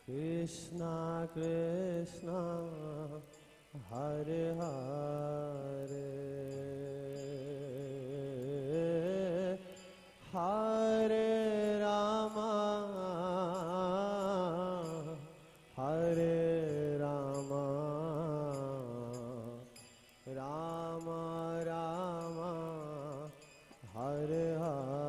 Krishna Krishna Hare Hare Hare Rama Hare Rama Rama Rama Hare Hare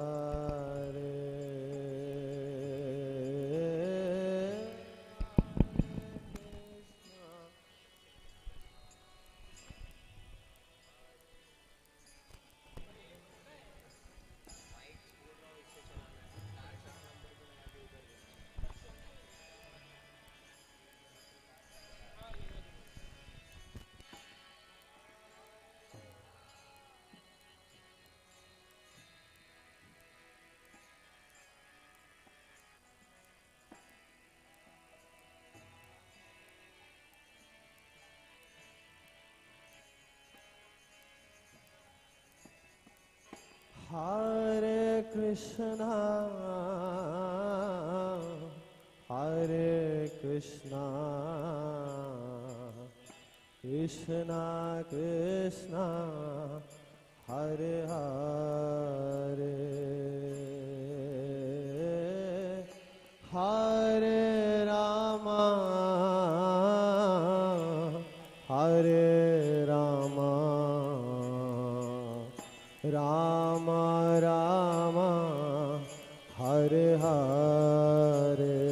Hare Krishna Hare Krishna Krishna Krishna Hare Hare Hare Rama Hare Rama Rama Rama Hare Hare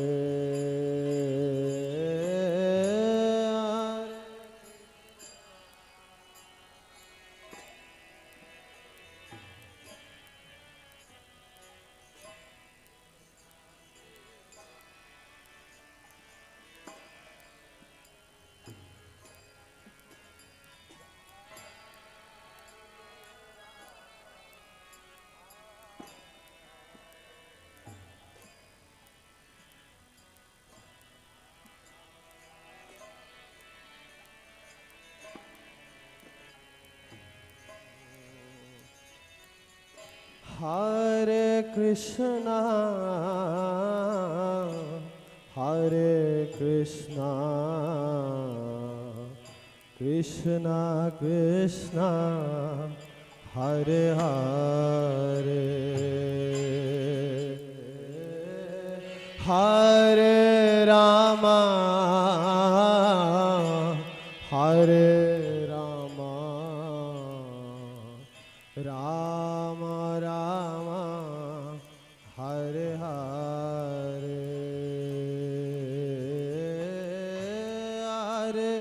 Hare Krishna Hare Krishna Krishna Krishna Hare Hare Hare Rama Hare Rama Rama Rama Hare Hare Hare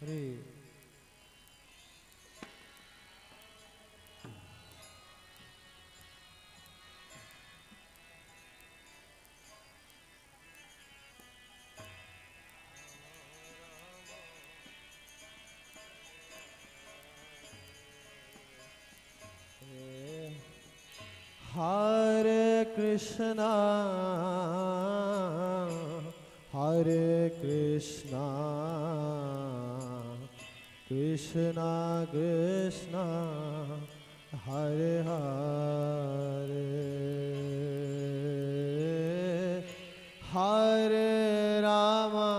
Hare Hare Krishna Hare Krishna Krishna Krishna Hare Hare Hare Rama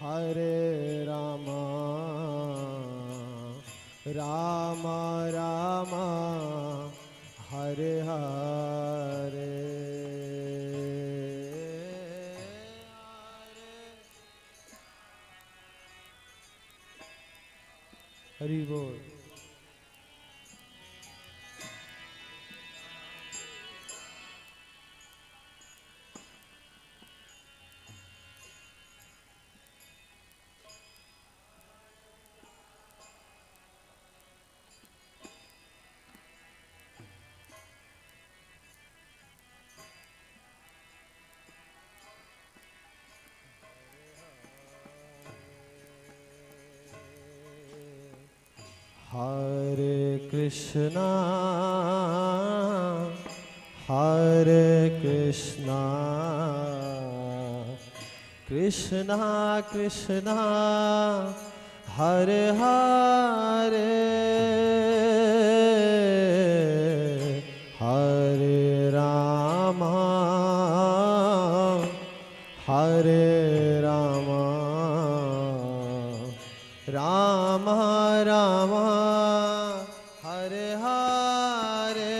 Hare Rama Rama Rama Hare Hare Hari Bol Hare Krishna Hare Hare Krishna, Krishna Krishna, Hare Hare, Hare Rama, Hare Rama, Rama Rama, Hare Hare,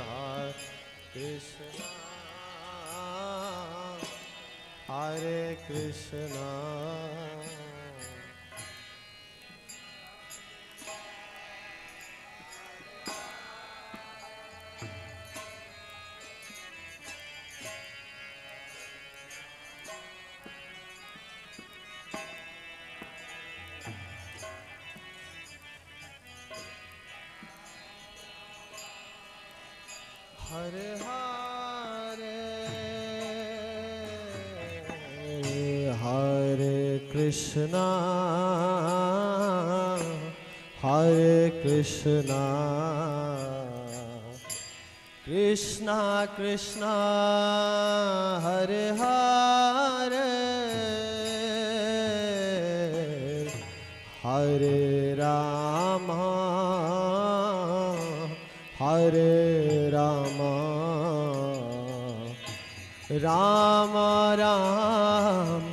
Hare Krishna, Hare Krishna. Hare Hare, Hare Krishna, Hare Krishna, Krishna Krishna, Hare Hare, Hare Rama, Hare Rama, Rama Ram,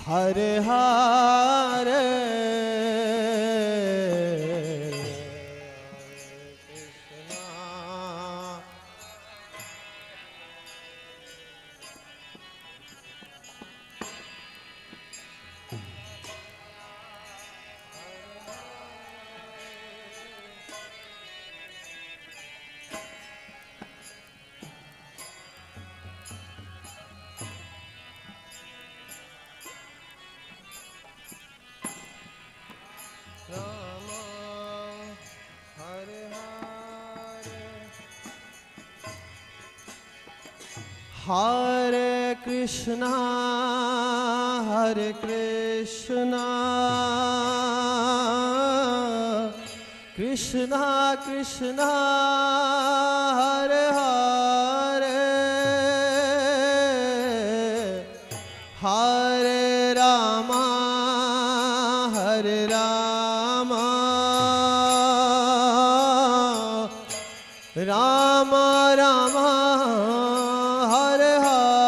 Hare Hare, Rama, Hare Hare, Hare Krishna, Hare Krishna, Krishna Krishna, Hare Hare, Hare Rama, Hare Rama, Rama Rama, Hare Hare,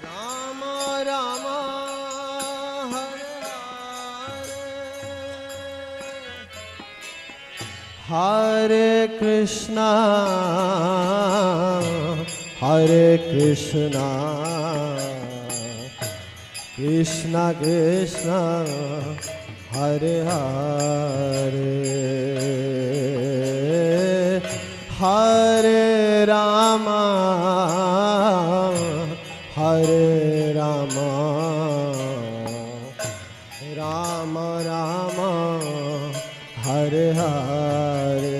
Rama Rama, Hare Hare, Hare Krishna, Hare Krishna, Krishna Krishna, Hare Hare, Hare Rama, Hare Rama, Rama Rama, Hare Hare.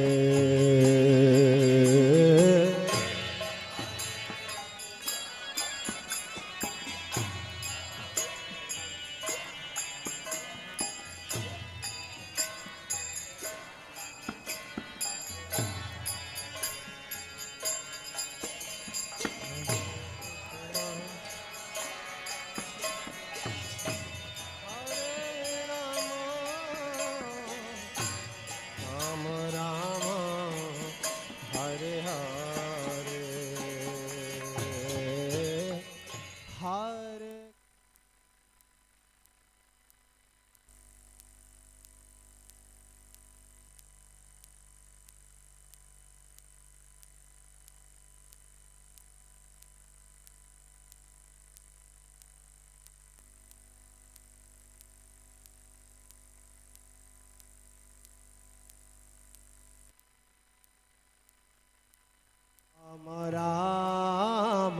Ram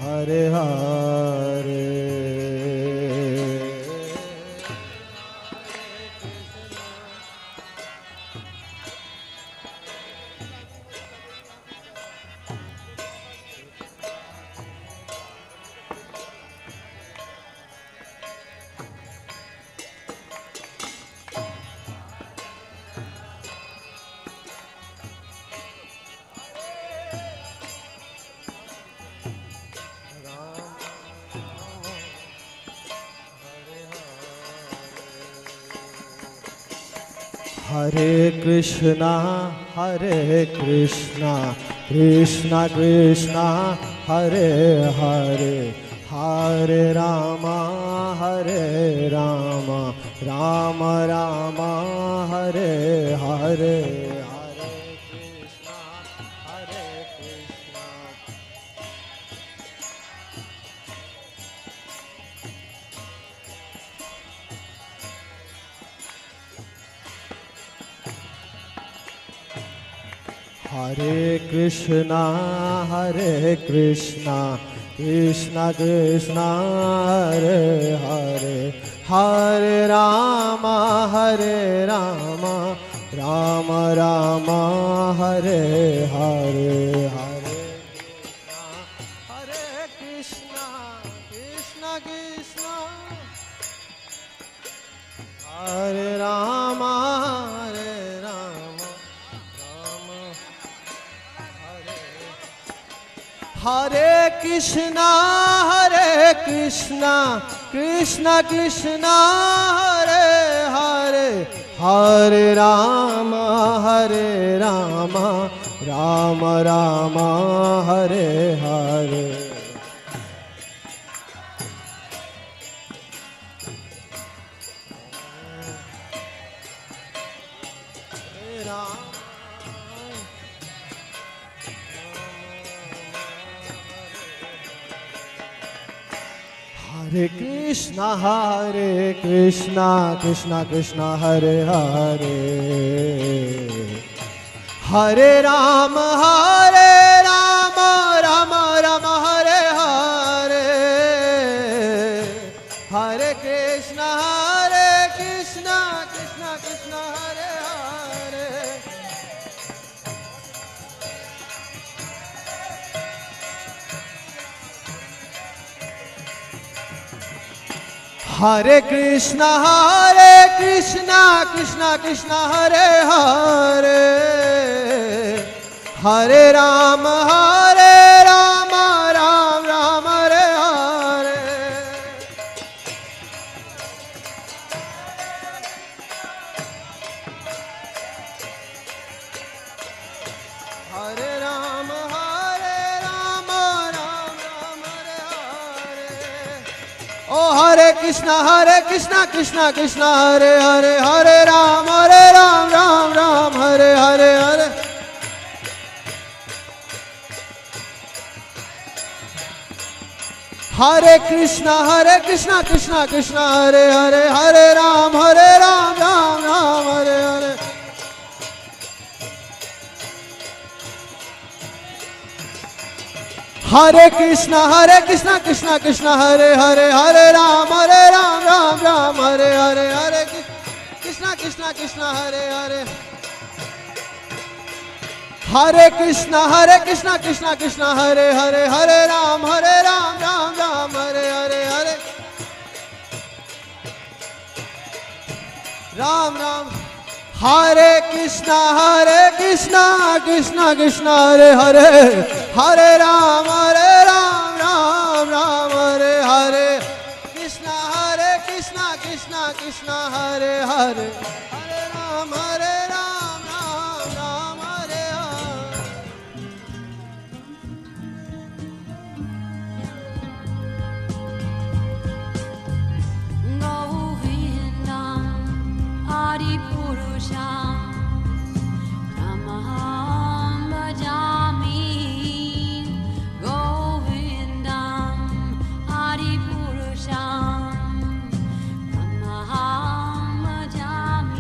Hare Hare Hare Krishna Krishna Krishna Hare Hare Hare Ram Ram Ram Hare Hare Hare Krishna Krishna Krishna Hare Hare Hare Ram Ram Ram Hare Hare Hare Krishna Krishna हरे राम हरे कृष्णा कृष्णा कृष्णा हरे हरे हरे राम राम राम हरे हरे हरे कृष्णा कृष्णा कृष्णा हरे हरे हरे राम राम राम हरे हरे हरे कृष्णा कृष्णा कृष्णा हरे हरे हरे कृष्णा कृष्णा हरे हरे हरे राम राम राम हरे हरे हरे राम राम राम हरे हरे ओ हरे कृष्णा कृष्णा हरे हरे हरे राम राम हरे हरे हरे हरे कृष्णा कृष्णा हरे हरे हरे राम राम हरे हरे हरे कृष्णा कृष्णा हरे हरे हरे राम राम हरे हरे हरे कृष्णा हरे हरे हरे कृष्णा कृष्णा हरे हरे हरे राम राम हरे हरे हरे राम हरे Krishna Krishna Hare Hare Hare Ram Ram Hare Hare Krishna Hare Hare Hare Ram Ram Hare Hare Govindam Adipurusham Tamaham Bhajami Govindam Adipurusham Tamaham Bhajami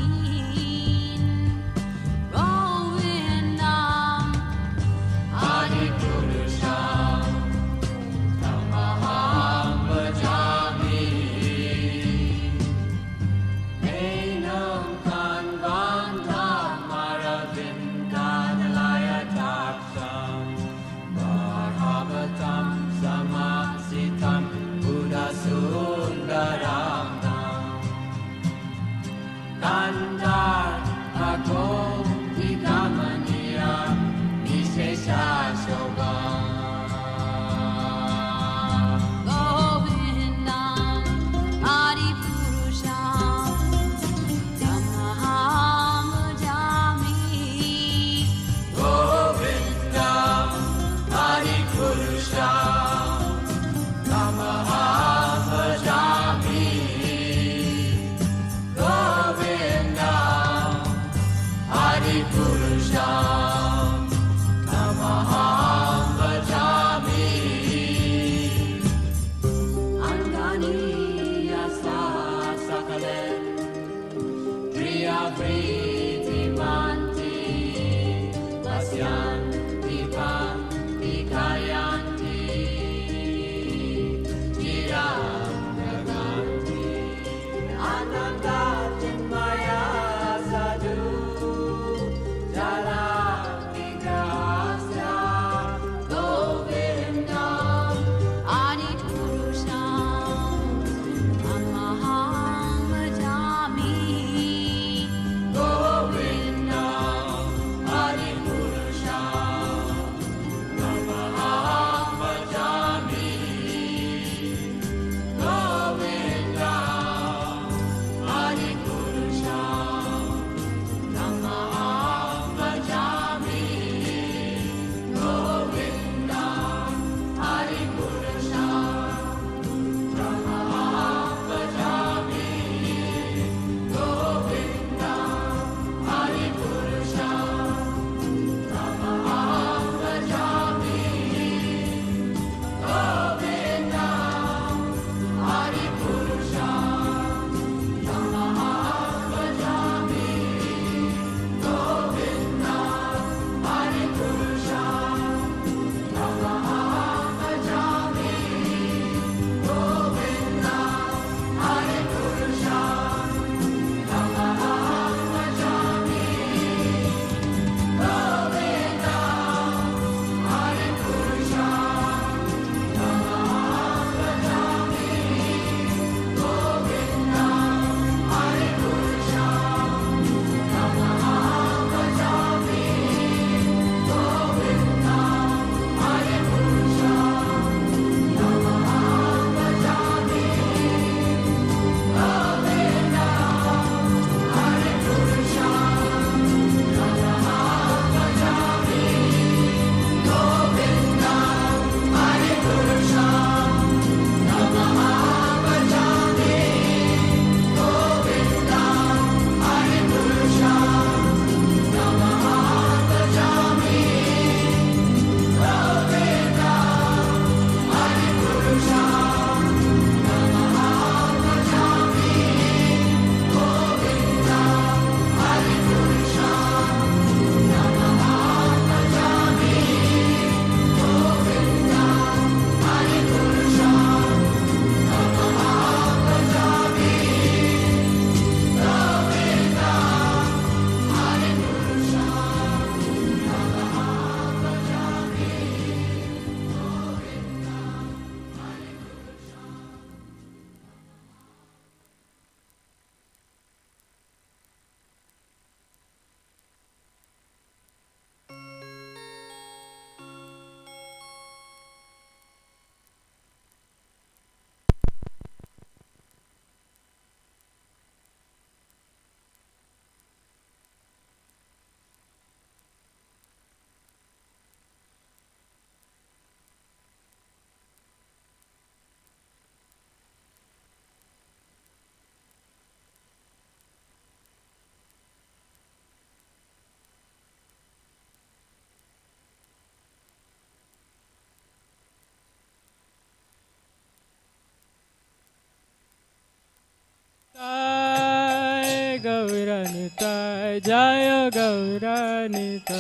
जय गौरानिताय।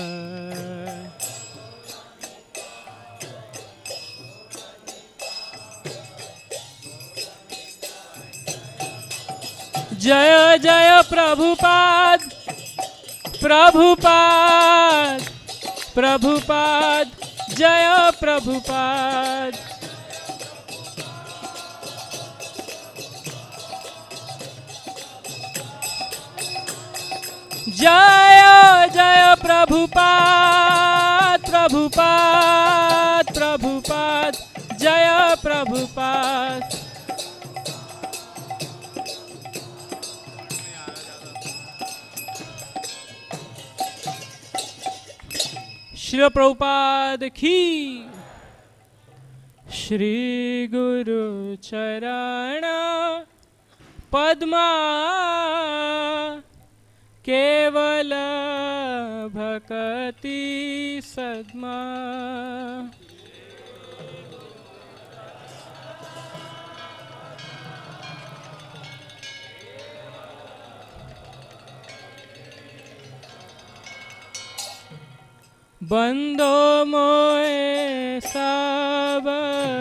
जय जय प्रभुपाद प्रभुपाद प्रभुपाद जय प्रभुपाद। जय जय प्रभुपाद प्रभुपाद प्रभुपाद जय प्रभुपाद। श्री प्रभुपाद की। श्री गुरु चरण पद्मा केवल भक्ति सद्मा। बंदो मोए सावधान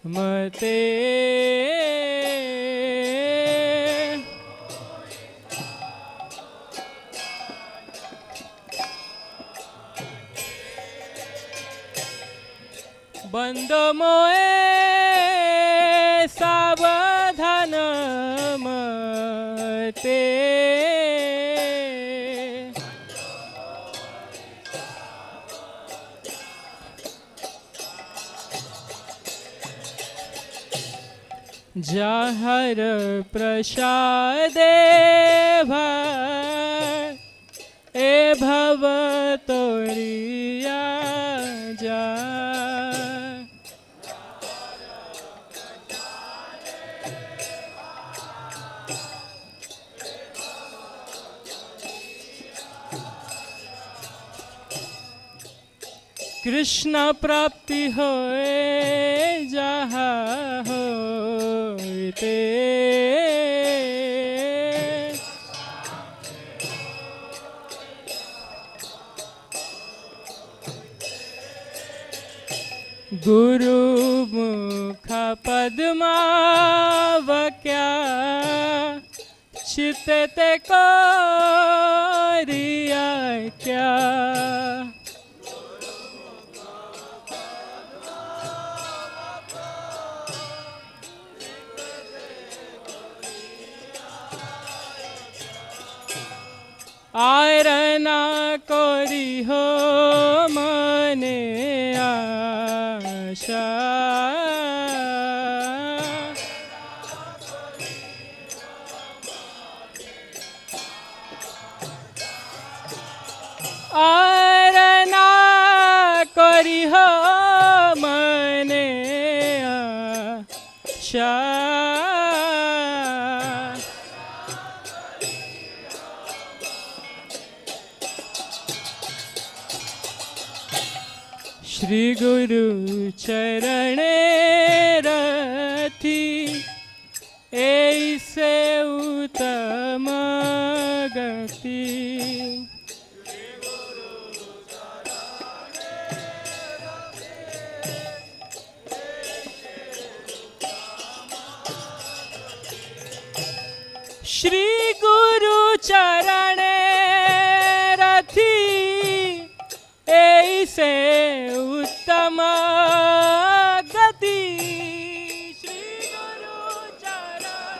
मते बंदो मोए सावधान मते। जाहर प्रसादे ए भव तोरिया जा। कृष्ण प्राप्ति होए जहाँ होते। गुरु मुख पद्मा वक्या चित्ते को रिया क्या। आयरना कोरी हो मने आशा। आयरना कोरी हो मने आशा। श्री गुरु चरणे रथी ऐसे उत्तम गति। श्री गुरु चरणे रथी ऐसे उत्तम गति। श्री गुरु चरणे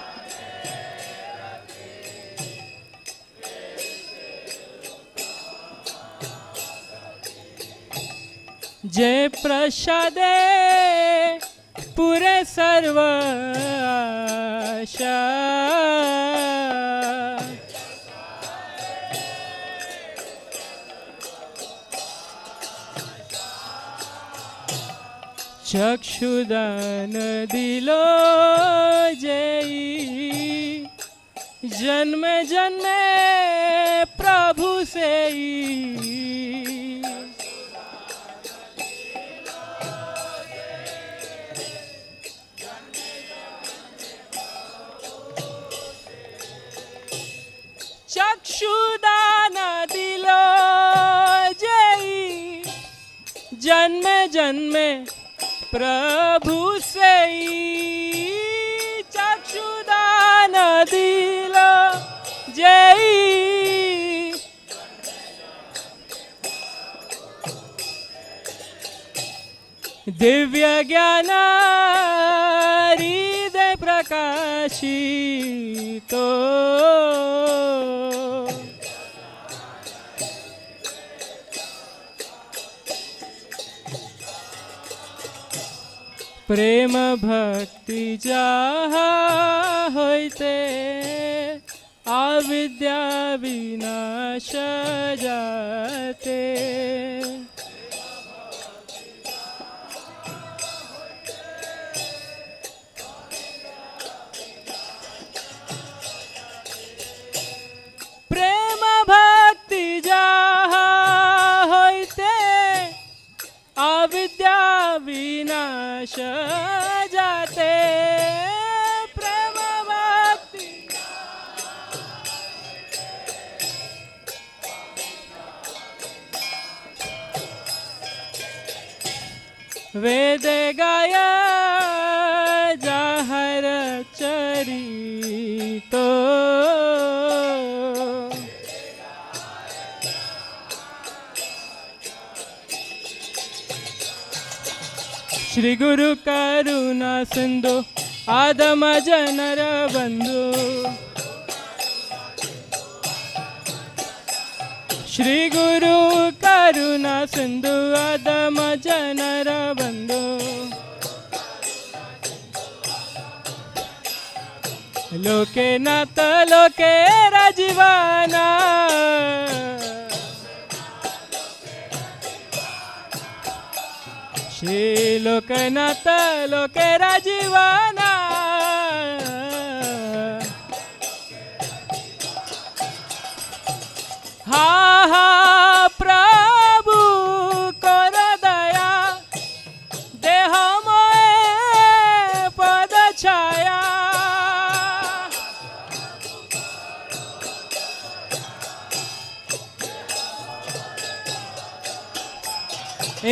जय प्रसादे पुरे सर्व आशा। चक्षुदान दिलो जई जन्म जन्मे प्रभु से। जन्मे जन्मे प्रभु से ही चक्षुदान दिलो जय दिव्य ज्ञान हृदय प्रकाशितो प्रेम भक्ति जहा होते अविद्या विनाश जाते प्रेम भक्ति जहा होते अविद्या विनाश जाते प्रेम भक्ति वेद गाया जाहर चरितो श्री गुरु करुणा सिंधु आदम जनर बंधु श्री गुरु करुणा सिंधु आदम जनर बंधु लोके नाथ लोके राजीवाना श्री लोकनाथ लोके राजीवाना हा हा प्रभु कर दया देह मोए पद छाया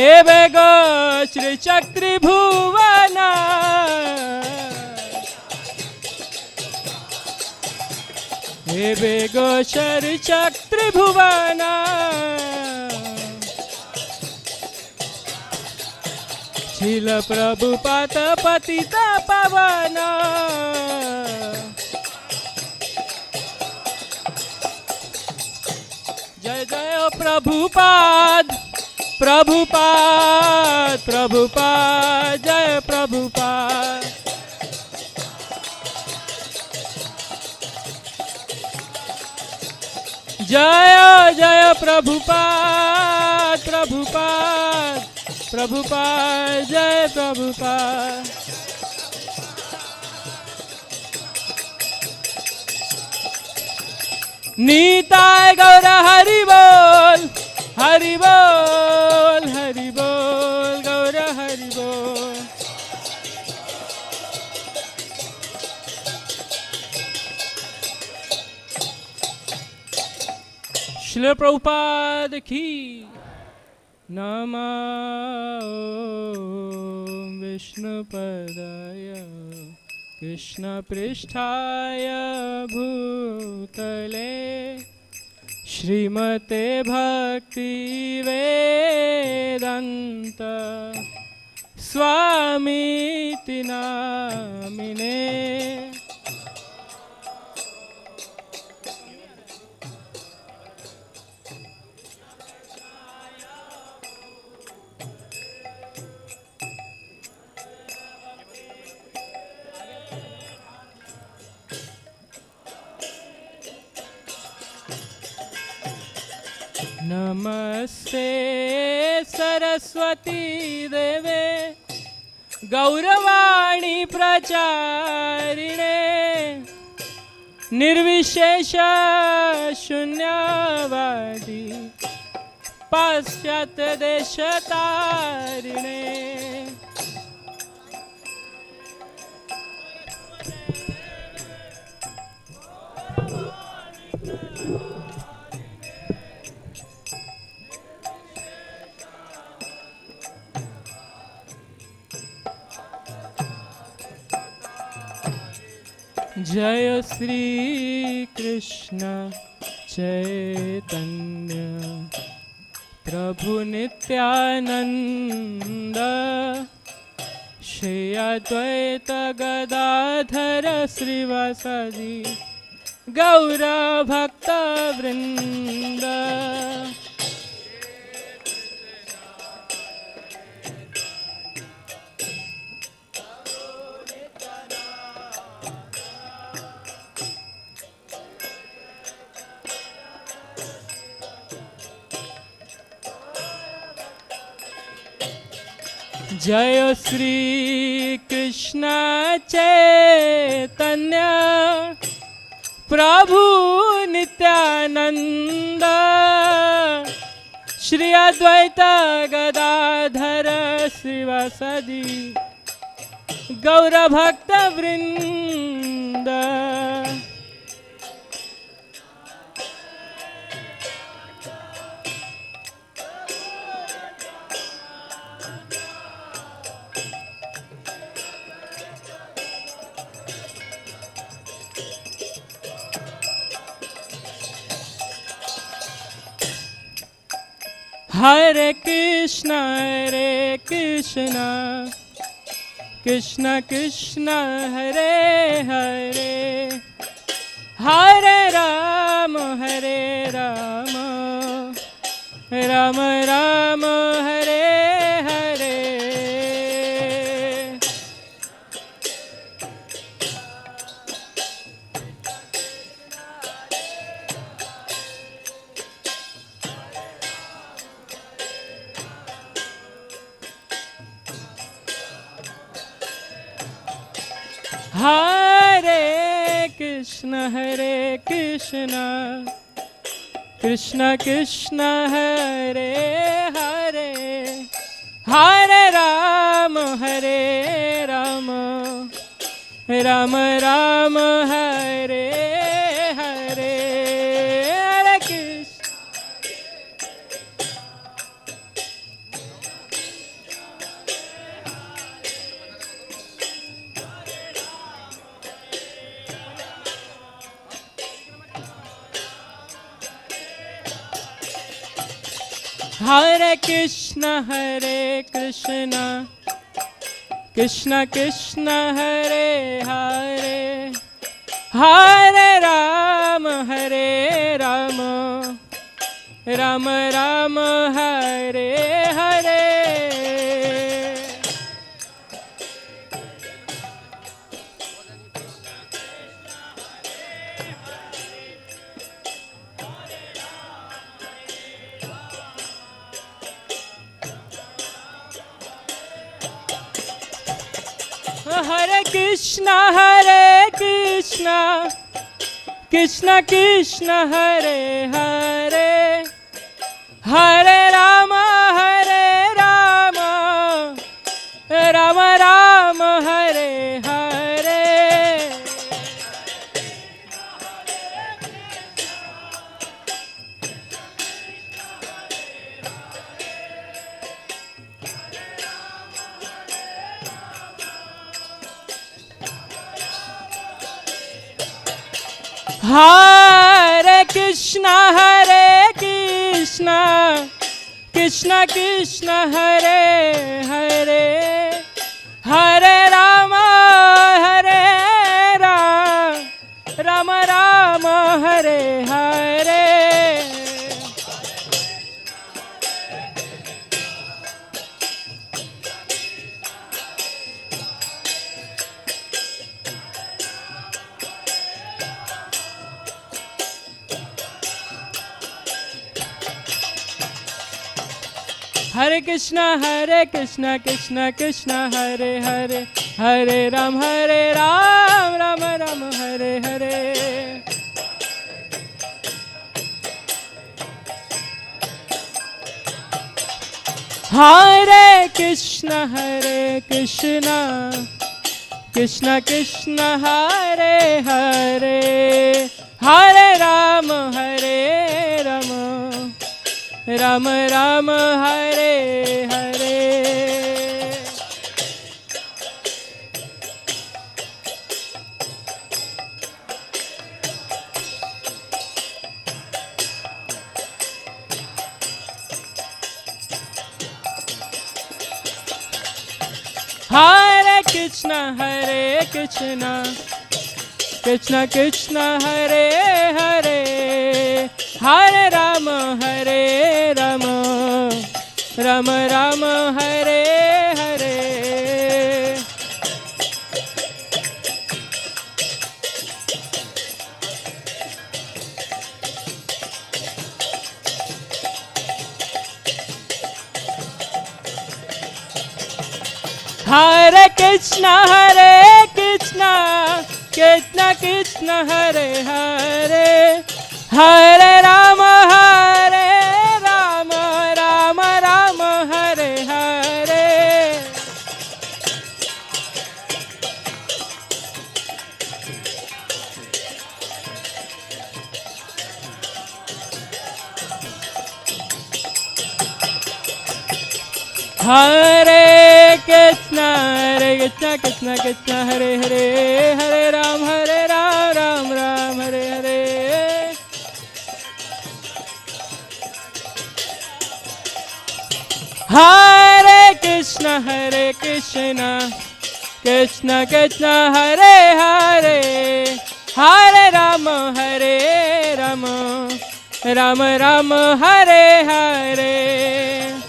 एवे गो श्री चक्री भुवना एवे गो श्री चक्री भुवना शील प्रभुपाद पतित पावन जय जय प्रभुपाद प्रभुपाद प्रभुपाद जय प्रभुपाद जय जय प्रभुपाद प्रभुपाद प्रभुपाद जय प्रभुपाद नीताय गौर हरि बोल हरि बोल गौर हरि बोल श्रील प्रभुपाद की नमः विष्णुपदाय कृष्ण पृष्ठाय भूतले श्रीमते भक्ति वेदांत स्वामीति नामिने नमस्ते सरस्वती देवे गौरवाणी प्रचारिणे निर्विशेष शून्यवादी पाश्चात्य देश तारिणे जय श्री कृष्ण चैतन्य प्रभु नित्यानंद श्री अद्वैत गदाधर श्रीवासदि गौर भक्त वृंद। जय श्री कृष्ण चैतन्य प्रभु नित्यानंद श्री अद्वैत गदाधर श्रीवासदि गौर भक्त वृंद। हरे कृष्ण कृष्ण कृष्ण हरे हरे हरे राम राम राम हरे हरे। हरे कृष्ण कृष्ण कृष्ण हरे हरे हरे राम राम राम हरे हरे। हरे कृष्ण हरे कृष्ण कृष्ण कृष्ण हरे हरे हरे राम राम राम हरे हरे। हरे कृष्ण कृष्ण कृष्ण हरे हरे हरे राम राम राम हरे हरे। हरे कृष्ण कृष्ण कृष्ण हरे हरे हरे राम राम राम हरे हरे। हरे कृष्ण कृष्ण कृष्ण हरे हरे हरे राम राम राम हरे हरे। हरे Krishna Krishna Krishna Hare Hare Hare Ram Ram Ram Hare Hare. Hare Krishna, Krishna Krishna, Hare Hare, Hare Rama, Rama Rama, Hare Hare. Hare Krishna, Krishna Krishna, Hare Hare, Hare Rama, Rama Rama, Hare Hare. Hare Krishna, Krishna Krishna, Hare Hare, Hare Ram, Ram Ram, Hare Hare. Hare Krishna, Krishna Krishna, Hare Hare, Hare Rama, Rama Rama, Hare Hare.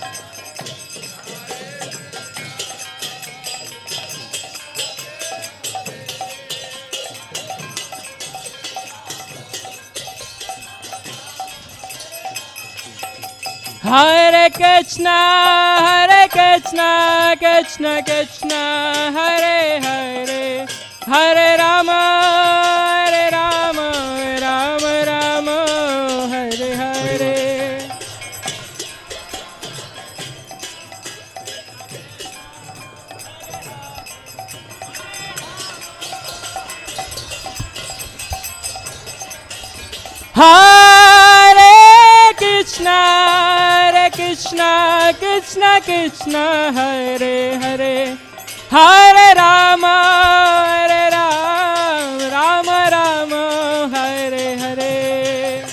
Hare Krishna, Krishna Krishna, Hare Hare, Hare Rama, Rama Rama, Hare Hare. Hare Krishna, Krishna Krishna, Hare Hare, Hare Rama, Rama Rama, Hare Hare.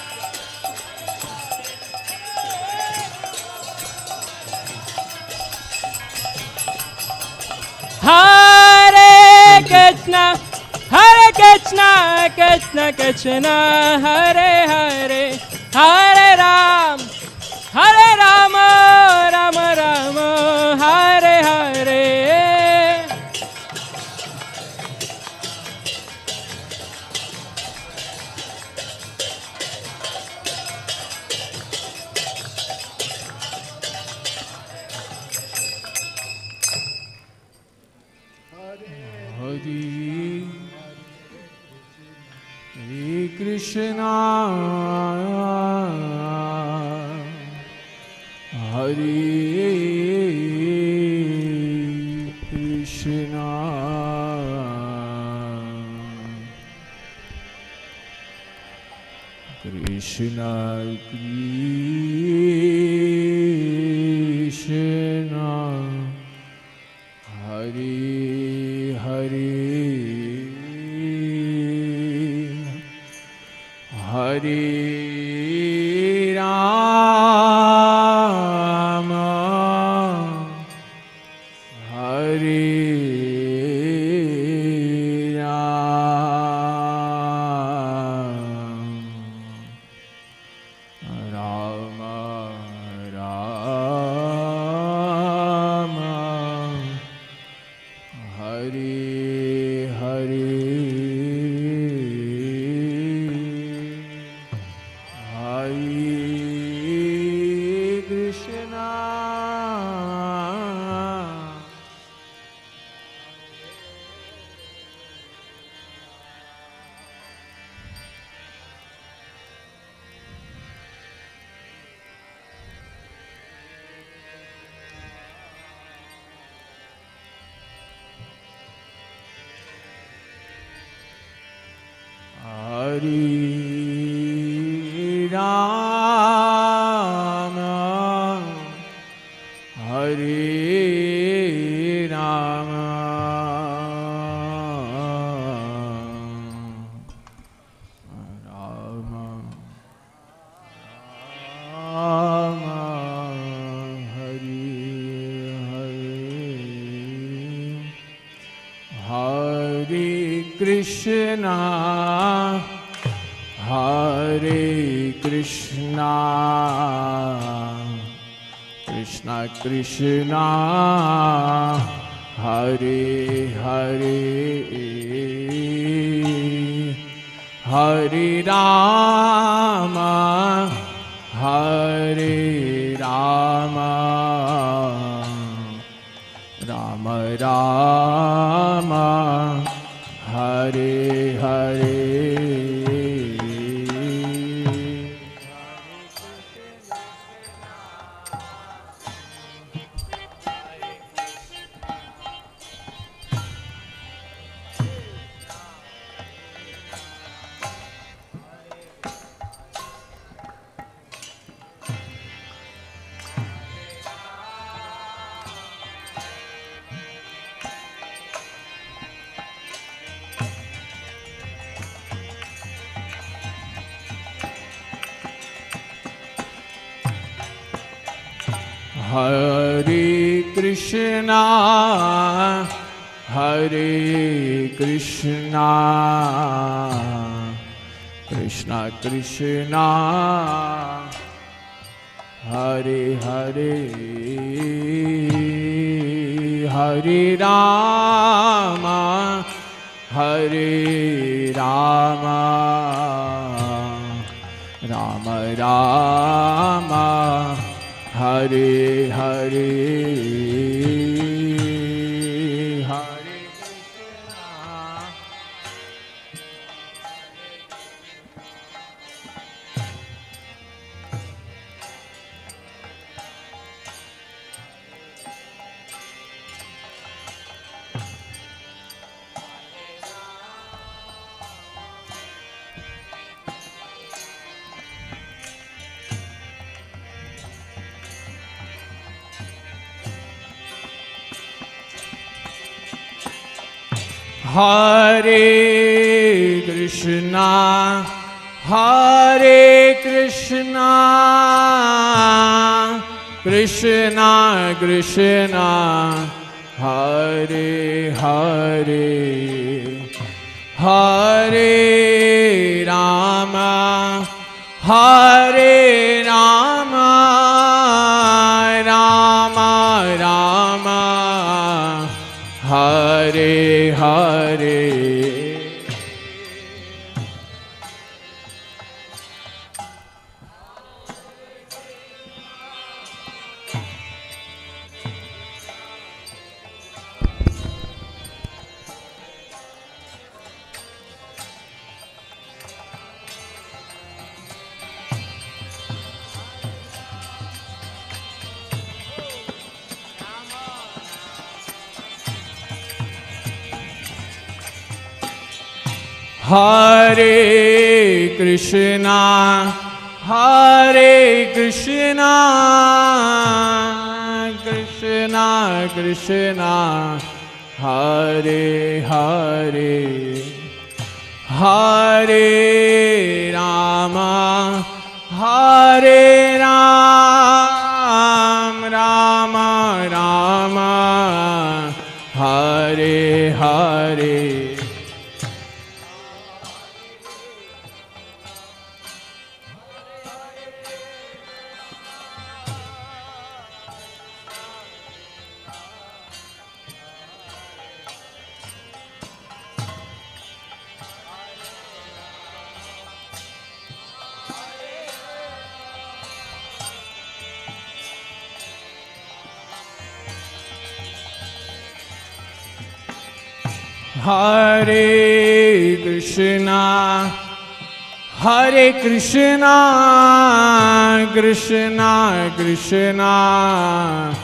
Hare Krishna, Krishna Krishna, Hare Hare, Hare Ram, Rama Rama, Hare Hare. Hare Krishna, Hare Krishna, Krishna Krishna, Hare Hare, Hare Rama, Hare Rama, Rama, Hare Hare, Hare Krishna, Hare Krishna, Krishna Krishna, Hare Hare, Hare Rama, Hare Rama, Rama Rama, Hare Hare. Hare Krishna, Hare Krishna, Krishna Krishna, Hare Hare, Hare Rama, Hare Rama, Rama Rama, Hare Hare, Hare Krishna. Hare Krishna, Hare Krishna, Krishna Krishna, Hare Hare, Hare Rama, Hare Rama, Rama Rama, Hare Hare. Hare Krishna, Hare Krishna, Krishna Krishna, Hare Hare, Hare Rama, Hare Ram, Rama Rama, Hare Hare. Hare Krishna, Hare Krishna, Krishna Krishna,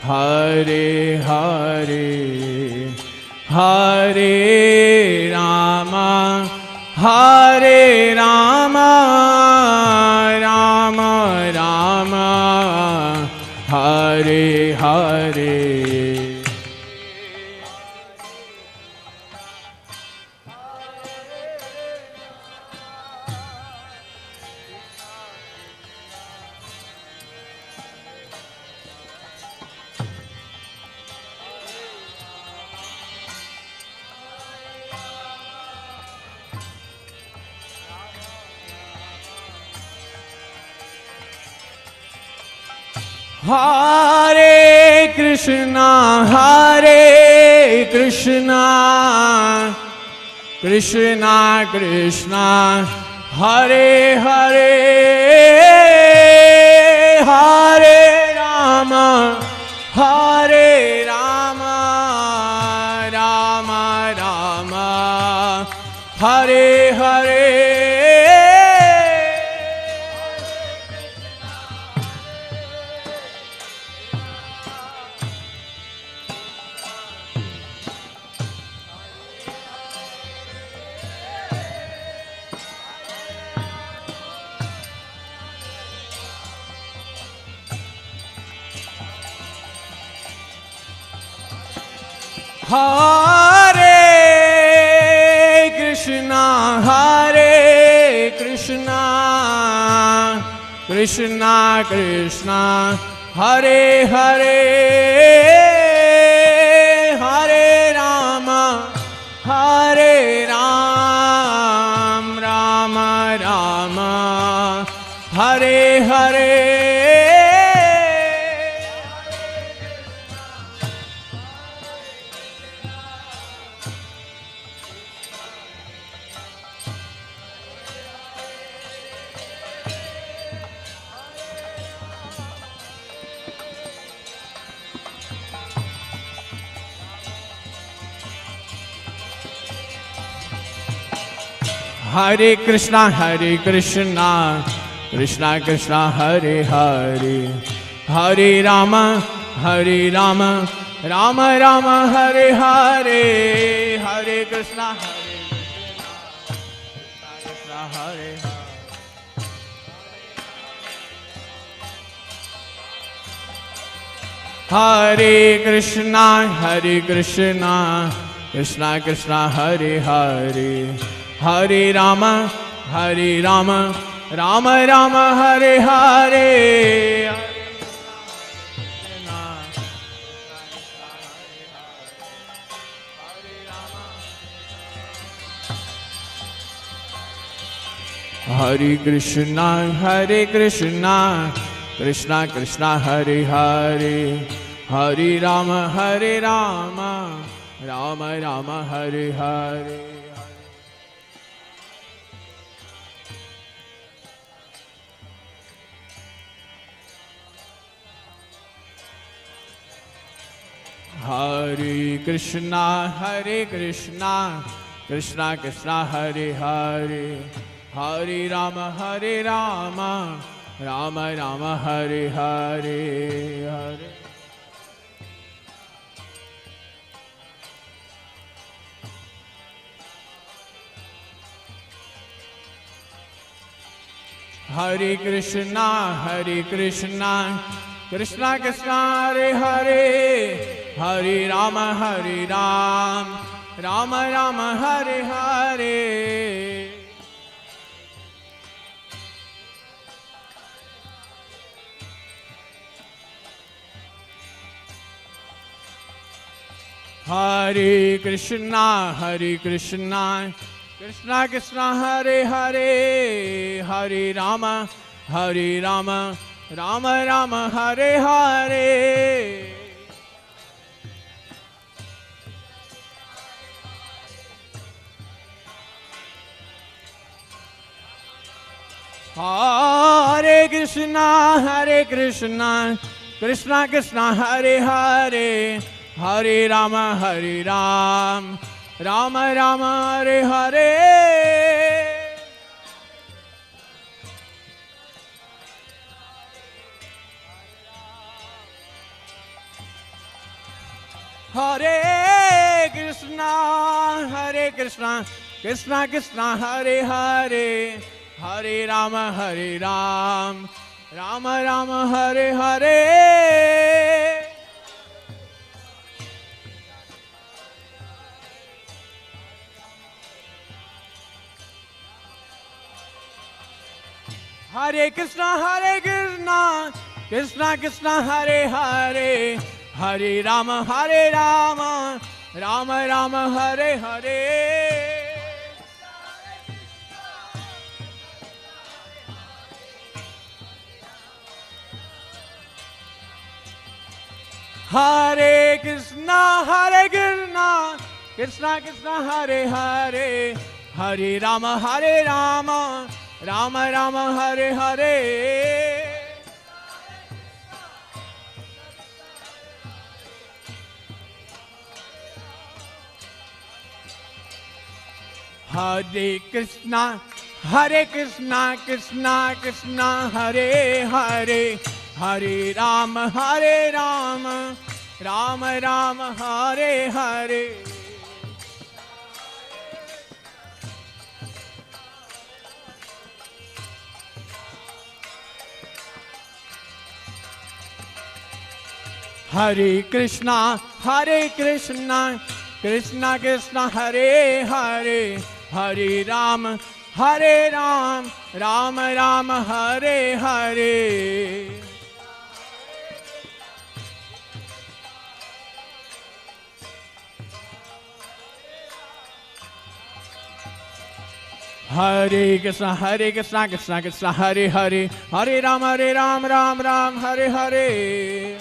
Hare Hare, Hare Rama, Hare Rama, Rama Rama, Hare Hare. Hare Krishna, Krishna Krishna, Hare Hare, Hare Rama, Hare Rama, Rama Rama, Hare Hare. Hare Krishna, Krishna Krishna, Hare Hare, Hare Rama, Hare Ram, Rama Rama, Hare Hare. Hare Krishna, Krishna Krishna, Hare Hare, Hare Rama, Rama Rama, Hare Hare, Hare Krishna, Krishna Hare Hare. Hare Krishna, Krishna Krishna, Hare Hare, Hare Rama, Rama Rama, Hare Hare. Hare Krishna, Krishna Krishna, Hare Hare, Hare Rama, Rama Rama, Hare Hare. Hare Krishna, Krishna Krishna, Hare Hare, Hare Rama, Rama Rama, Hare Hare, Hare. Hare Krishna, Krishna Krishna, Hare Hare, Hare Rama, Rama Rama, Hare Hare. Hare Krishna, Krishna Krishna, Hare Hare, Hare Rama, Rama Rama, Hare Hare. Hare Krishna, Krishna Krishna, Hare Hare, Hare Rama, Rama Rama, Hare Hare. Hare Krishna, Krishna Krishna, Hare Hare, Hare Rama, Rama Rama, Hare Hare. Hare Krishna, Krishna Krishna, Hare Hare, Hare Rama, Rama Rama, Hare Hare. Hare Krishna, Krishna Krishna, Hare Hare, Hare Rama, Rama Rama, Hare Hare. Hare Krishna, Krishna Krishna, Hare Hare, Hare Rama, Rama Rama, Hare Hare. Hare Krishna, Krishna Krishna, Hare Hare, Hare Rama, Rama Rama, Hare Hare. Hare Krishna, Krishna Krishna, Hare Hare, Hare Rama, Ram Ram, Hare Hare.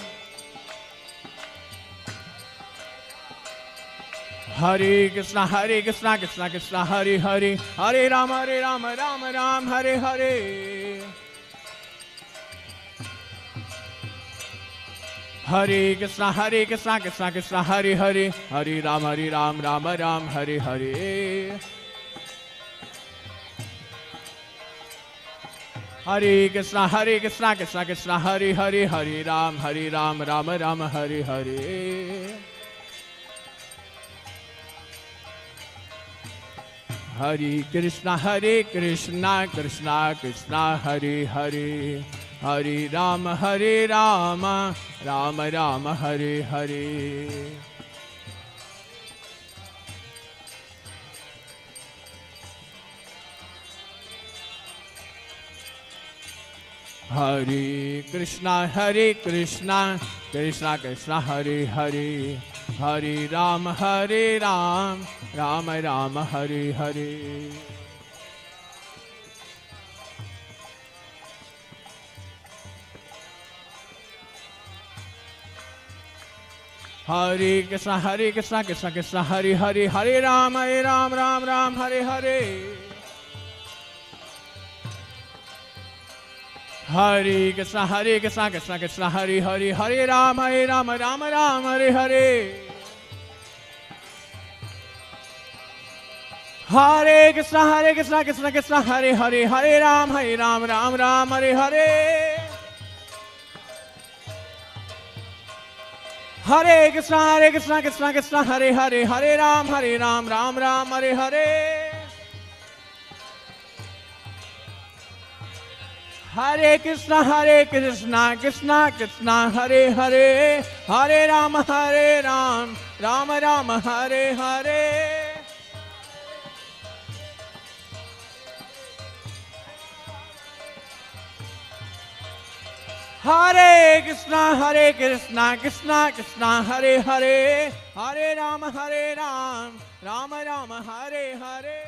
Hare Krishna, Krishna Krishna, Hare Hare, Hare Rama, Rama Ram, Hare Hare. Hare Krishna, Krishna, Hare Hare, Hare Rama, Ram, Hare Hare. Hare Krishna, Krishna, Hare Hare, Hare Ram, Rama, Hare Hare. Hare Krishna, Krishna Krishna, Hare Hare, Hare Rama, Rama, Hare Hare. Hare Krishna, Krishna Krishna, Hare Hare, Hare Rama, Rama, Hare Hare. Hare Krishna, Krishna, Hare Hare, Hare Rama, Hare Hare. Hare Krishna, Krishna, Hare Hare, Hare Rama, Rama, Hare Hare. Hare Krishna, Krishna, Hare Hare, Hare Rama, Rama, Hare Hare. Hare Krishna, Krishna, Hare Hare, Hare Rama, Rama, Hare Hare. Hare Krishna, Krishna, Hare Hare, Hare Rama, Rama, Hare Hare. Hare Krishna, Krishna, Hare Hare, Hare Rama, Rama, Hare Hare.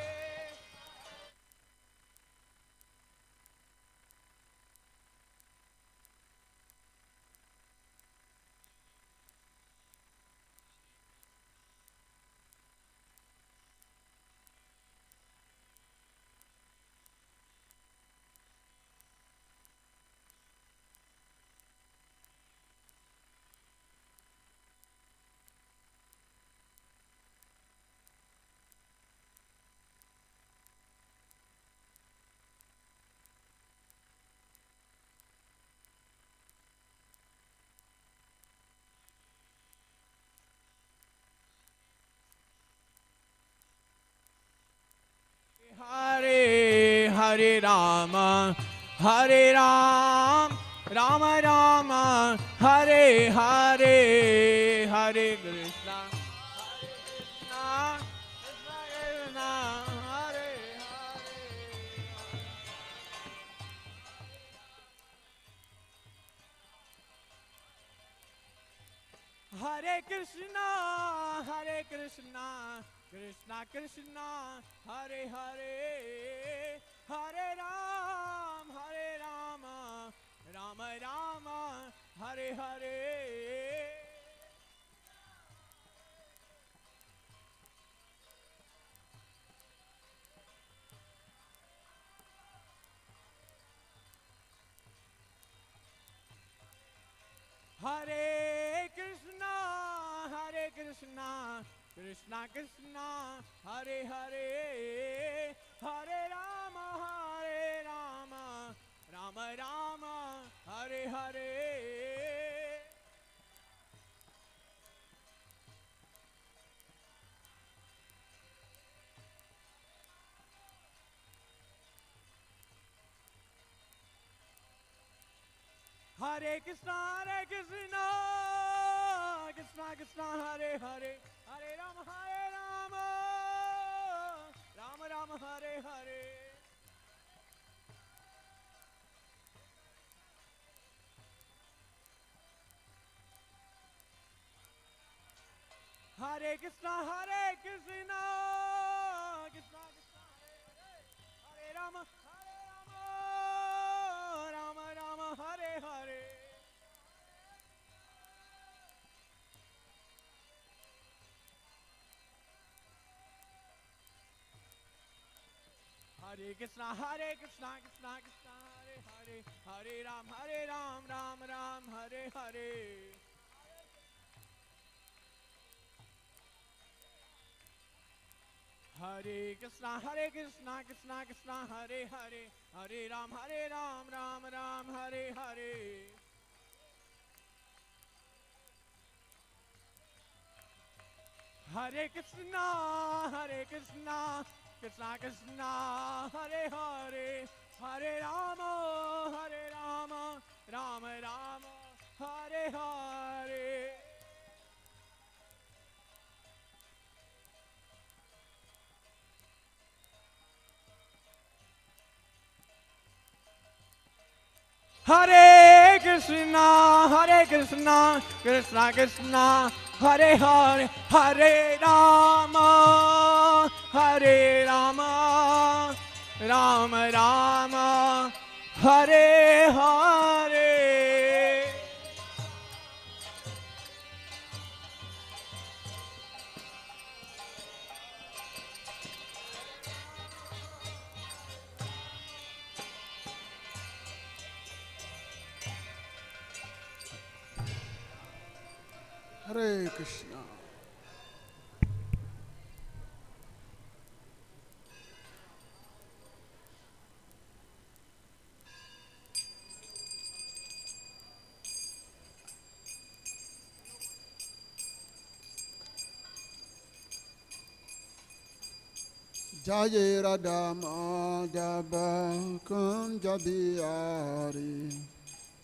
Hare Rama, Rama Rama, Hare Hare, Hare Krishna, Krishna Krishna, Hare Hare. Hare Krishna, Krishna Krishna, Hare Hare, Hare Rama, Rama Rama, Hare Hare. Krishna Krishna Hare Hare Hare Rama Rama Rama Hare Hare. Hare Krishna Krishna Krishna Hare Hare Hare Rama Rama Rama Hare Hare. Hare Krishna Krishna Krishna Hare Rama Rama Rama Hare Hare. Hare Krishna Krishna Krishna Hare Hare Hare Ram Ram Ram Hare Hare. Hare Krishna Krishna Krishna Hare Hare Hare Ram Ram Ram Hare Hare. Hare Krishna Krishna Krishna Hare Hare Hare Rama Rama Rama Hare Hare. Hare Krishna Krishna Krishna Hare Hare Hare Rama Rama Rama Hare Hare. Hare Krishna. Jai Radha Madhava Kunja Bihari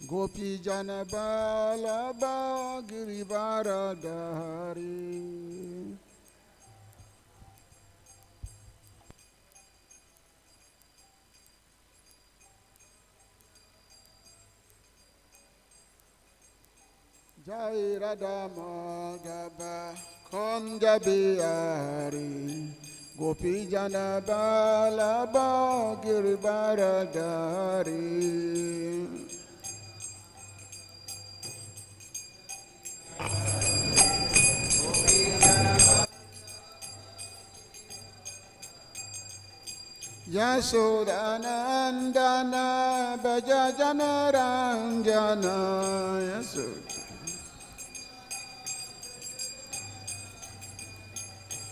Gopi Jana Balaba Girivardhari. Jai Radha Madhava Kunja Bihari Gopi Jana Balaba Girivardhari. Yasodhanandana Bhajajana Ranjana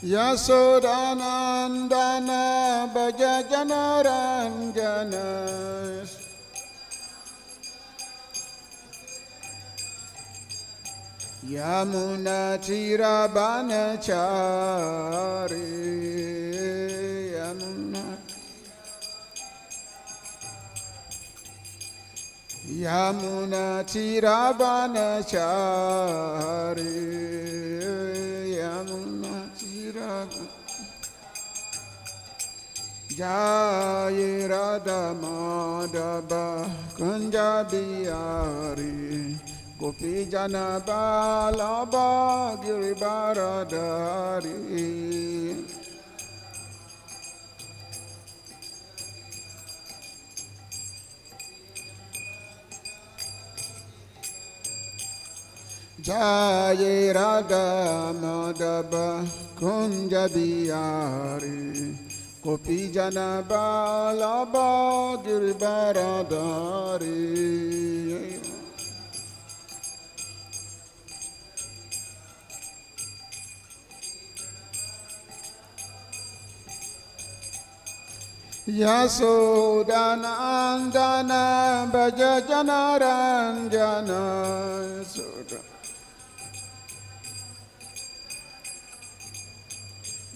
Yasodhanandana Bhajajana Ranjana Yamuna Tirabanachari Yamuna Tirabanachari Yamuna Tirabanachari. Jai Radha Madhava Kunja Bihari Gopi Jana Balaba Girivardhari. Jai Radha Madhava Kunja Bihari Gopi Jana Balaba Girivardhari. Yasodhanandana Bhaja Janaranjana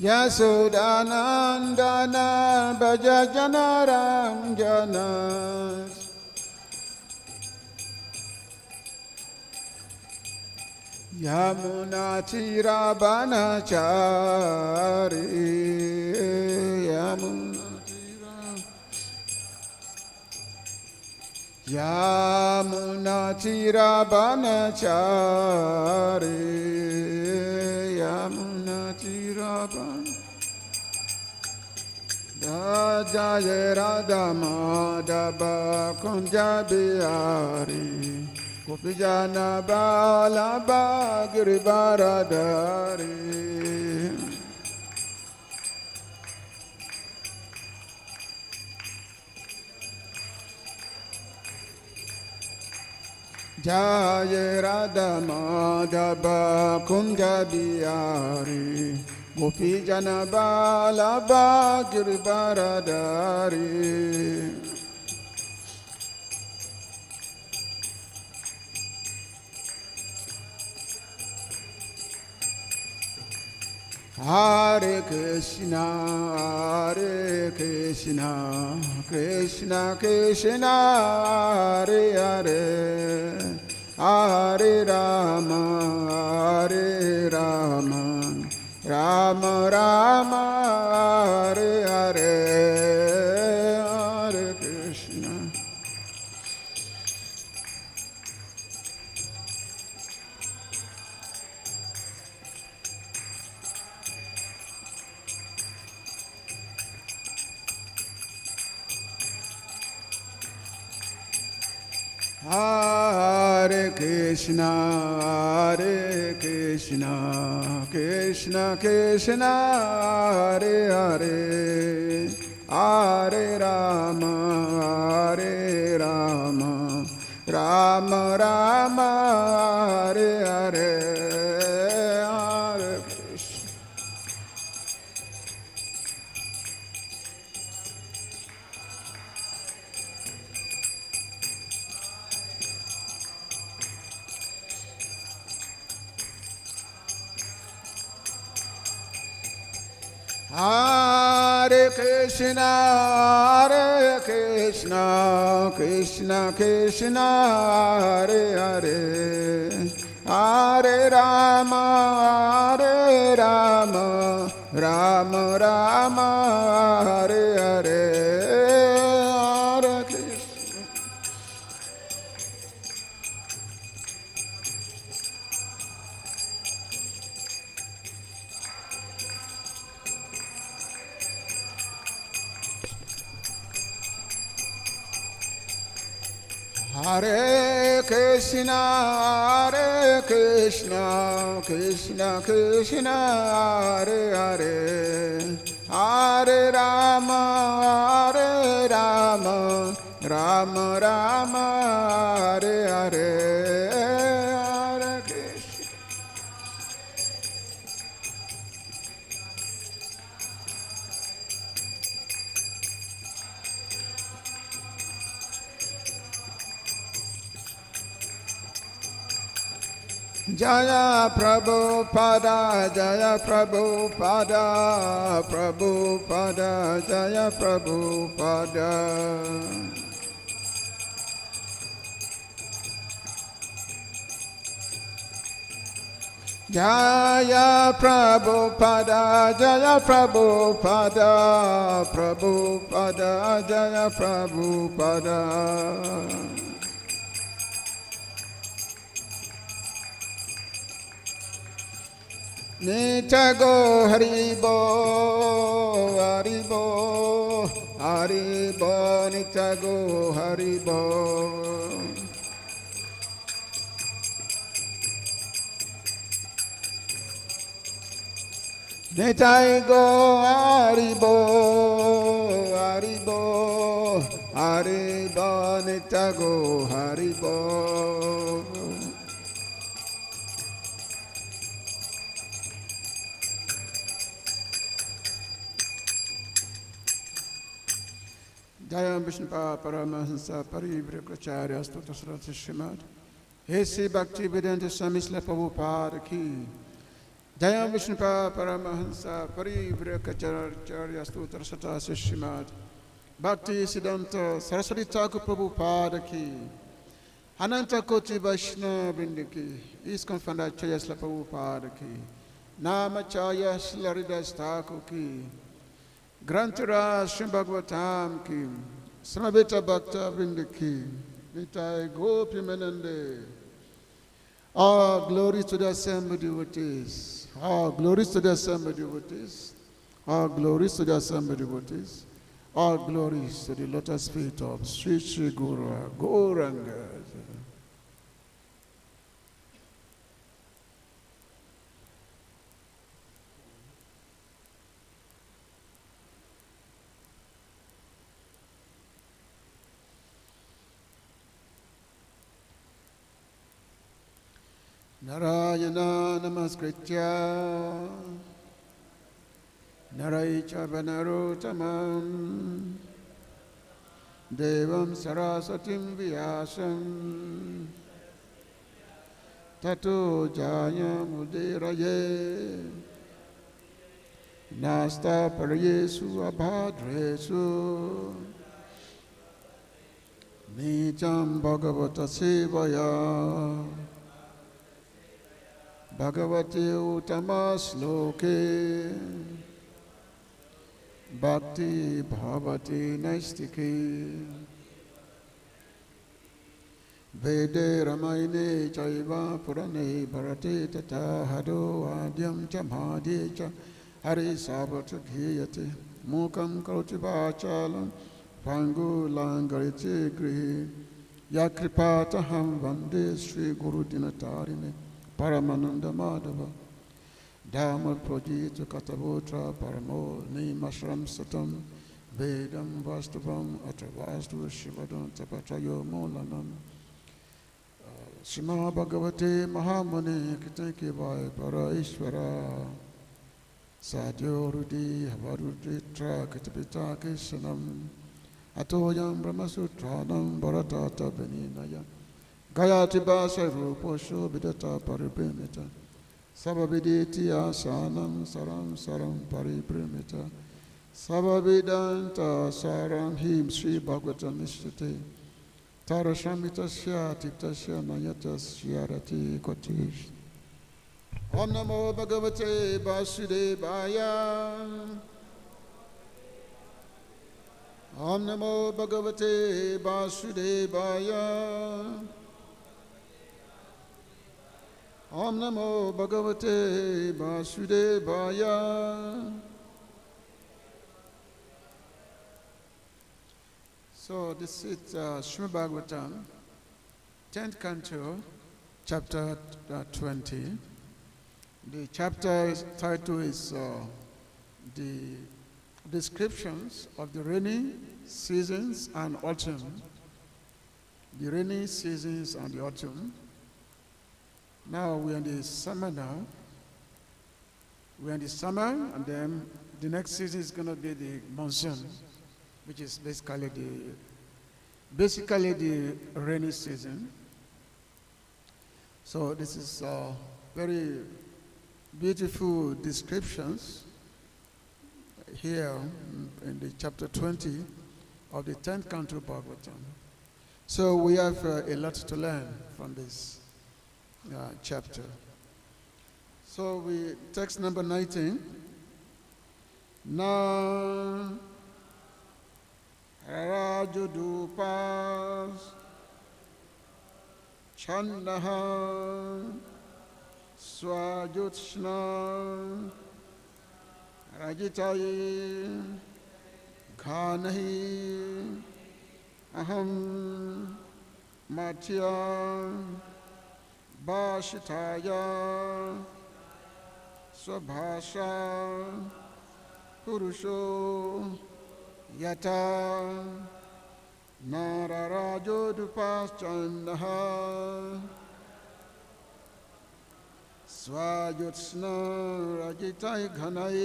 Yasodhanandana Bhaja Janaranjana Yamuna Chirabanachari Yamuna Chirabanachari Yamuna Chiraban Jaya Radha Madhava Kunja Bihari Gopijana Balaba Giribaradari Jaya Radha Madhava Kunja Bihari Gopijana Balaba Giribaradari Hare Krishna, Hare Krishna, Krishna Krishna, Hare Hare, Hare Rama, Hare Rama, Rama Rama, Hare Hare, Hare Krishna. Hare Krishna, Hare Krishna, Krishna Krishna, Hare Hare, Hare Rama, Hare Rama, Rama Rama, Hare Hare, Hare Krishna. Hare Krishna, Hare Krishna, Krishna Krishna, Hare Hare, Hare Rama, Hare Rama, Rama Rama, Hare Hare, Hare Krishna. Hare Krishna, Hare Krishna, Krishna Krishna, Hare Hare, Hare Rama, Hare Rama, Rama Rama, Hare Hare, Hare Krishna. Jaya Prabhupada, Jaya Prabhupada, Prabhupada, Jaya Prabhupada. Jaya Prabhupada, Jaya Prabhupada, Prabhupada, Jaya Prabhupada. Nitago Haribo, Haribo, Haribo, Nitago Haribo. Nitago Haribo, Haribo, Haribo, Nitago Haribo. Jayam Vishnupa Paramahansa Parivracharya Stutasrati Srimad Hesi Bhakti Vedanta Samisla Prabhupada Ki Jayam Vishnupa Paramahansa Parivracharya Stutasrati Srimad Bhakti Siddhanta Saraswati Thakur Prabhupada Ki Ananta Koti Vaishnava Vrinda Ki ISKCON Founder Acharya Srila Prabhupada Ki Namacharya Srila Haridas Thakur Ki Grantara Srimad Bhagavatam Ki Samaveta Bhakta Vrinda Ki Vitai Gopi Menande. All glory to the assembled devotees. All glories to the assembled devotees. All glories to the assembled devotees. All glories to the lotus feet of Sri Sri Guru Gauranga. Narayana Namaskritya Naraicha Vanarottamam Devam Sarasatim Vyasam Tato Jaya Mudiraye Nasta Parayesu Abhadresu Nityam Bhagavata Sevaya Bhagavati Uttamas Loke Bhakti Bhavati Naistiki Vede Ramayane Chaiva Purane Bharate Tata Hado Adyam Chamadhi Cha Hari Sabata Ghiyate Mukam Kauti Vachalam Pangu Langarite Grihi Yakripata Ham Vande Sri Guru Dinatarine Paramananda Madhava Dhamma Projita Katavutra Paramo Nimashram Satam Vedam Vastavam Atavastu Shivadam Tapatayo Molanam Srimad Bhagavate Mahamani Kitaki Vai Para Ishvara Sadhyo Rudi Havaruditra Kitapita Kishanam Atoyam Brahmasutranam Bharatata Beninaya Gayati Basa Ruposho Bidata Paribrimita Sababiditi Asanam Saram Saram Paribrimita Sababidanta Saram Him Sri Bhagavatam Nishtate Tarashamita Tiktasya Nayatas Arati Kotish Om Namo Bhagavate Vasudevaya Om Namo Bhagavate Vasudevaya Om Namo Bhagavate Vasudevaya. So this is Srimad Bhagavatam, 10th canto, chapter 20. The chapter title is the descriptions of the rainy seasons and autumn. The rainy seasons and the autumn. Now we're in the summer now. We're in the summer, and then the next season is going to be the monsoon, which is basically the rainy season. So this is very beautiful descriptions here in the chapter 20 of the 10th canto Bhagavatam. So we have a lot to learn from this chapter. So we text number 19. Na rajudupas chandaha swajutshna rajitayi ghanahi aham matya Bhashitaya Swabhasha Purusho Yata Nararajodupaschandaha Swajutsna Rajitai Ghanai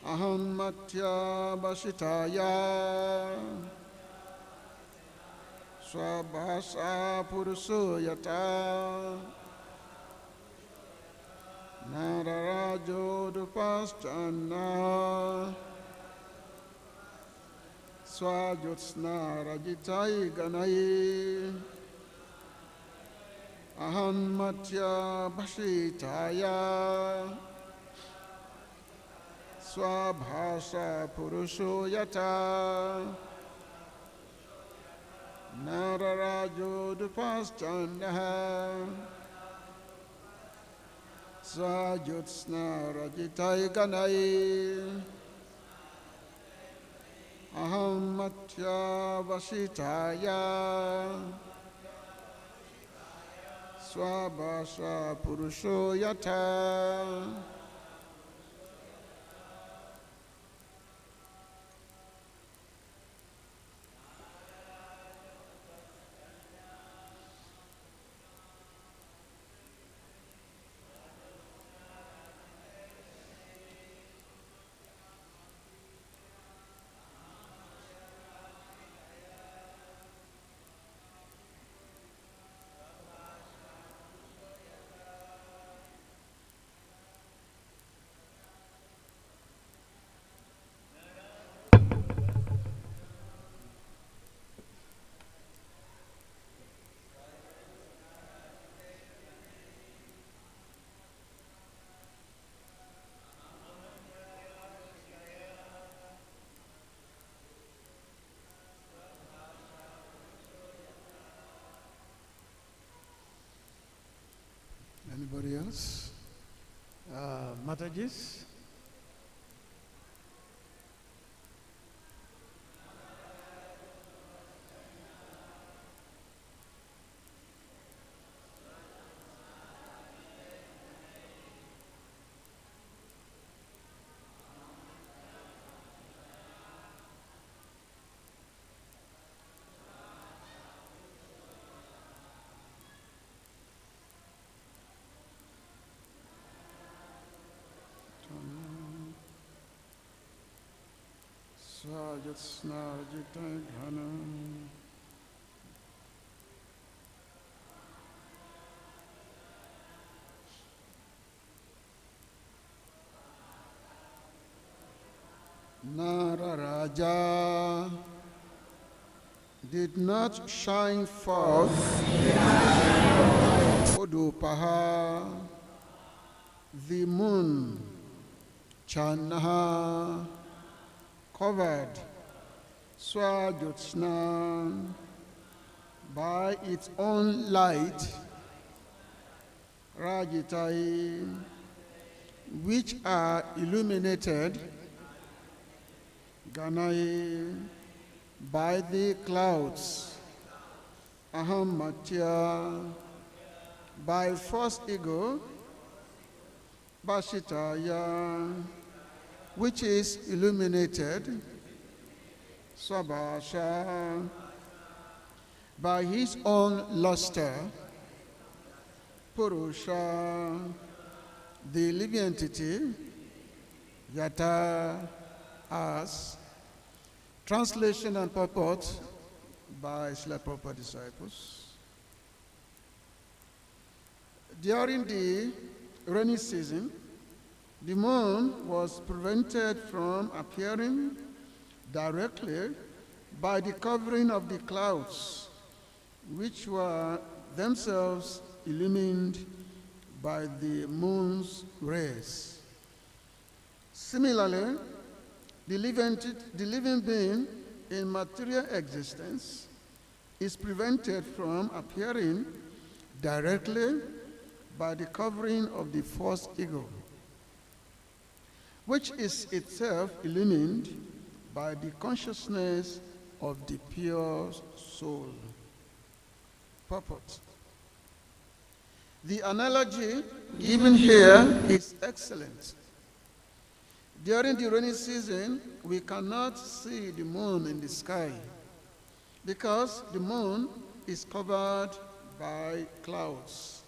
aham matya vasitaya swabhasa puruso yata nararajo dupaschana swajotsna rajitai ganai aham matya vasitaya swabhasa purusho yata nararajo dupaschandaha swajotsna rajitai ganai aham matya vasitaya swabhasa purusho yata. Anybody else? Matajis? Swajotsna rajitai ghana Nararaja did not shine forth Odupaha, the moon Channaha covered Swajotsna by its own light Rajitai, which are illuminated Ganai by the clouds, Aham Matya by first ego, Bashitaya, which is illuminated, Swabhasha by his own luster, Purusha, the living entity, Yata, as. Translation and purport by Srila Prabhupada disciples. During the rainy season, the moon was prevented from appearing directly by the covering of the clouds, which were themselves illumined by the moon's rays. Similarly, the living being in material existence is prevented from appearing directly by the covering of the first ego, which is itself illumined by the consciousness of the pure soul. Purport. The analogy given here is excellent. During the rainy season, we cannot see the moon in the sky because the moon is covered by clouds.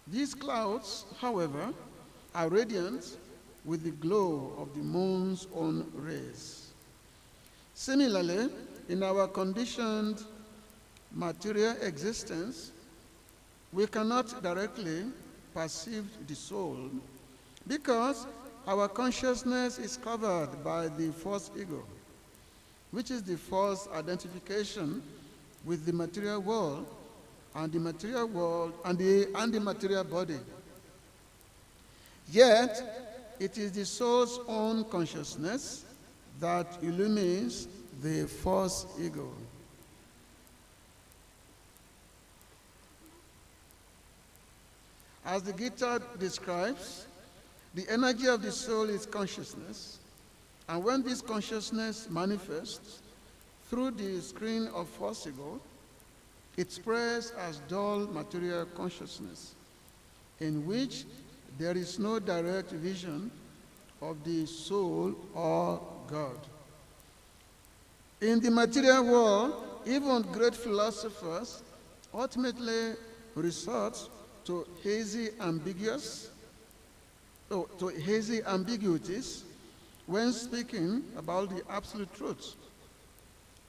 These clouds, however, are radiant with the glow of the moon's own rays. Similarly, in our conditioned material existence, we cannot directly perceive the soul because our consciousness is covered by the false ego, which is the false identification with the material world and the material world and the material body. Yet, it is the soul's own consciousness that illumines the false ego. As the Gita describes, the energy of the soul is consciousness, and when this consciousness manifests through the screen of false ego, it spreads as dull material consciousness, in which there is no direct vision of the soul or God. In the material world, even great philosophers ultimately resort to hazy ambiguities when speaking about the absolute truth.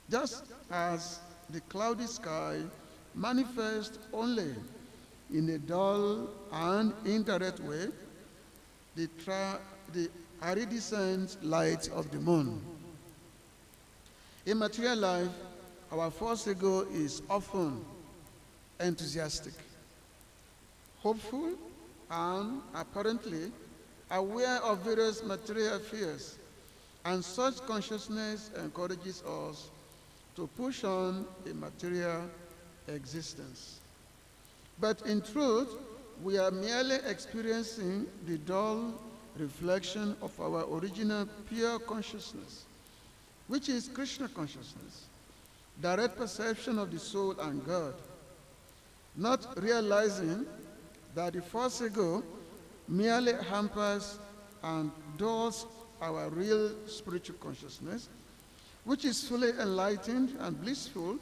Just as the cloudy sky manifests only in a dull and indirect way the iridescent light of the moon. In material life, our false ego is often enthusiastic, hopeful, and apparently aware of various material fears, and such consciousness encourages us to push on a material existence. But in truth, we are merely experiencing the dull reflection of our original pure consciousness, which is Krishna consciousness, direct perception of the soul and God, not realizing that the false ego merely hampers and dulls our real spiritual consciousness, which is fully enlightened and blissful.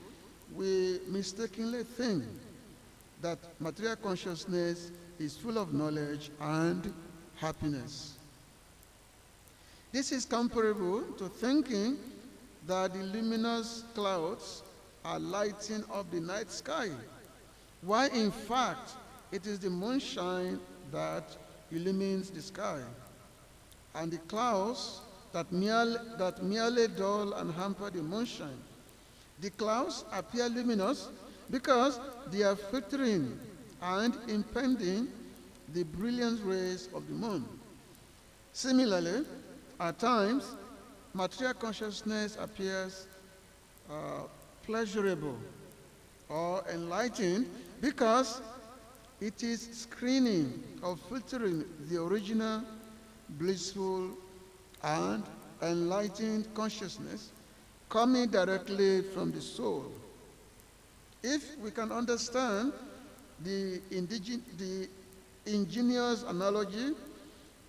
We mistakenly think that material consciousness is full of knowledge and happiness. This is comparable to thinking that the luminous clouds are lighting up the night sky, while in fact it is the moonshine that illumines the sky, and the clouds that merely dull and hamper the moonshine. The clouds appear luminous because they are filtering and impeding the brilliant rays of the moon. Similarly, at times, material consciousness appears pleasurable or enlightened because it is screening or filtering the original blissful and enlightened consciousness coming directly from the soul. If we can understand the ingenious analogy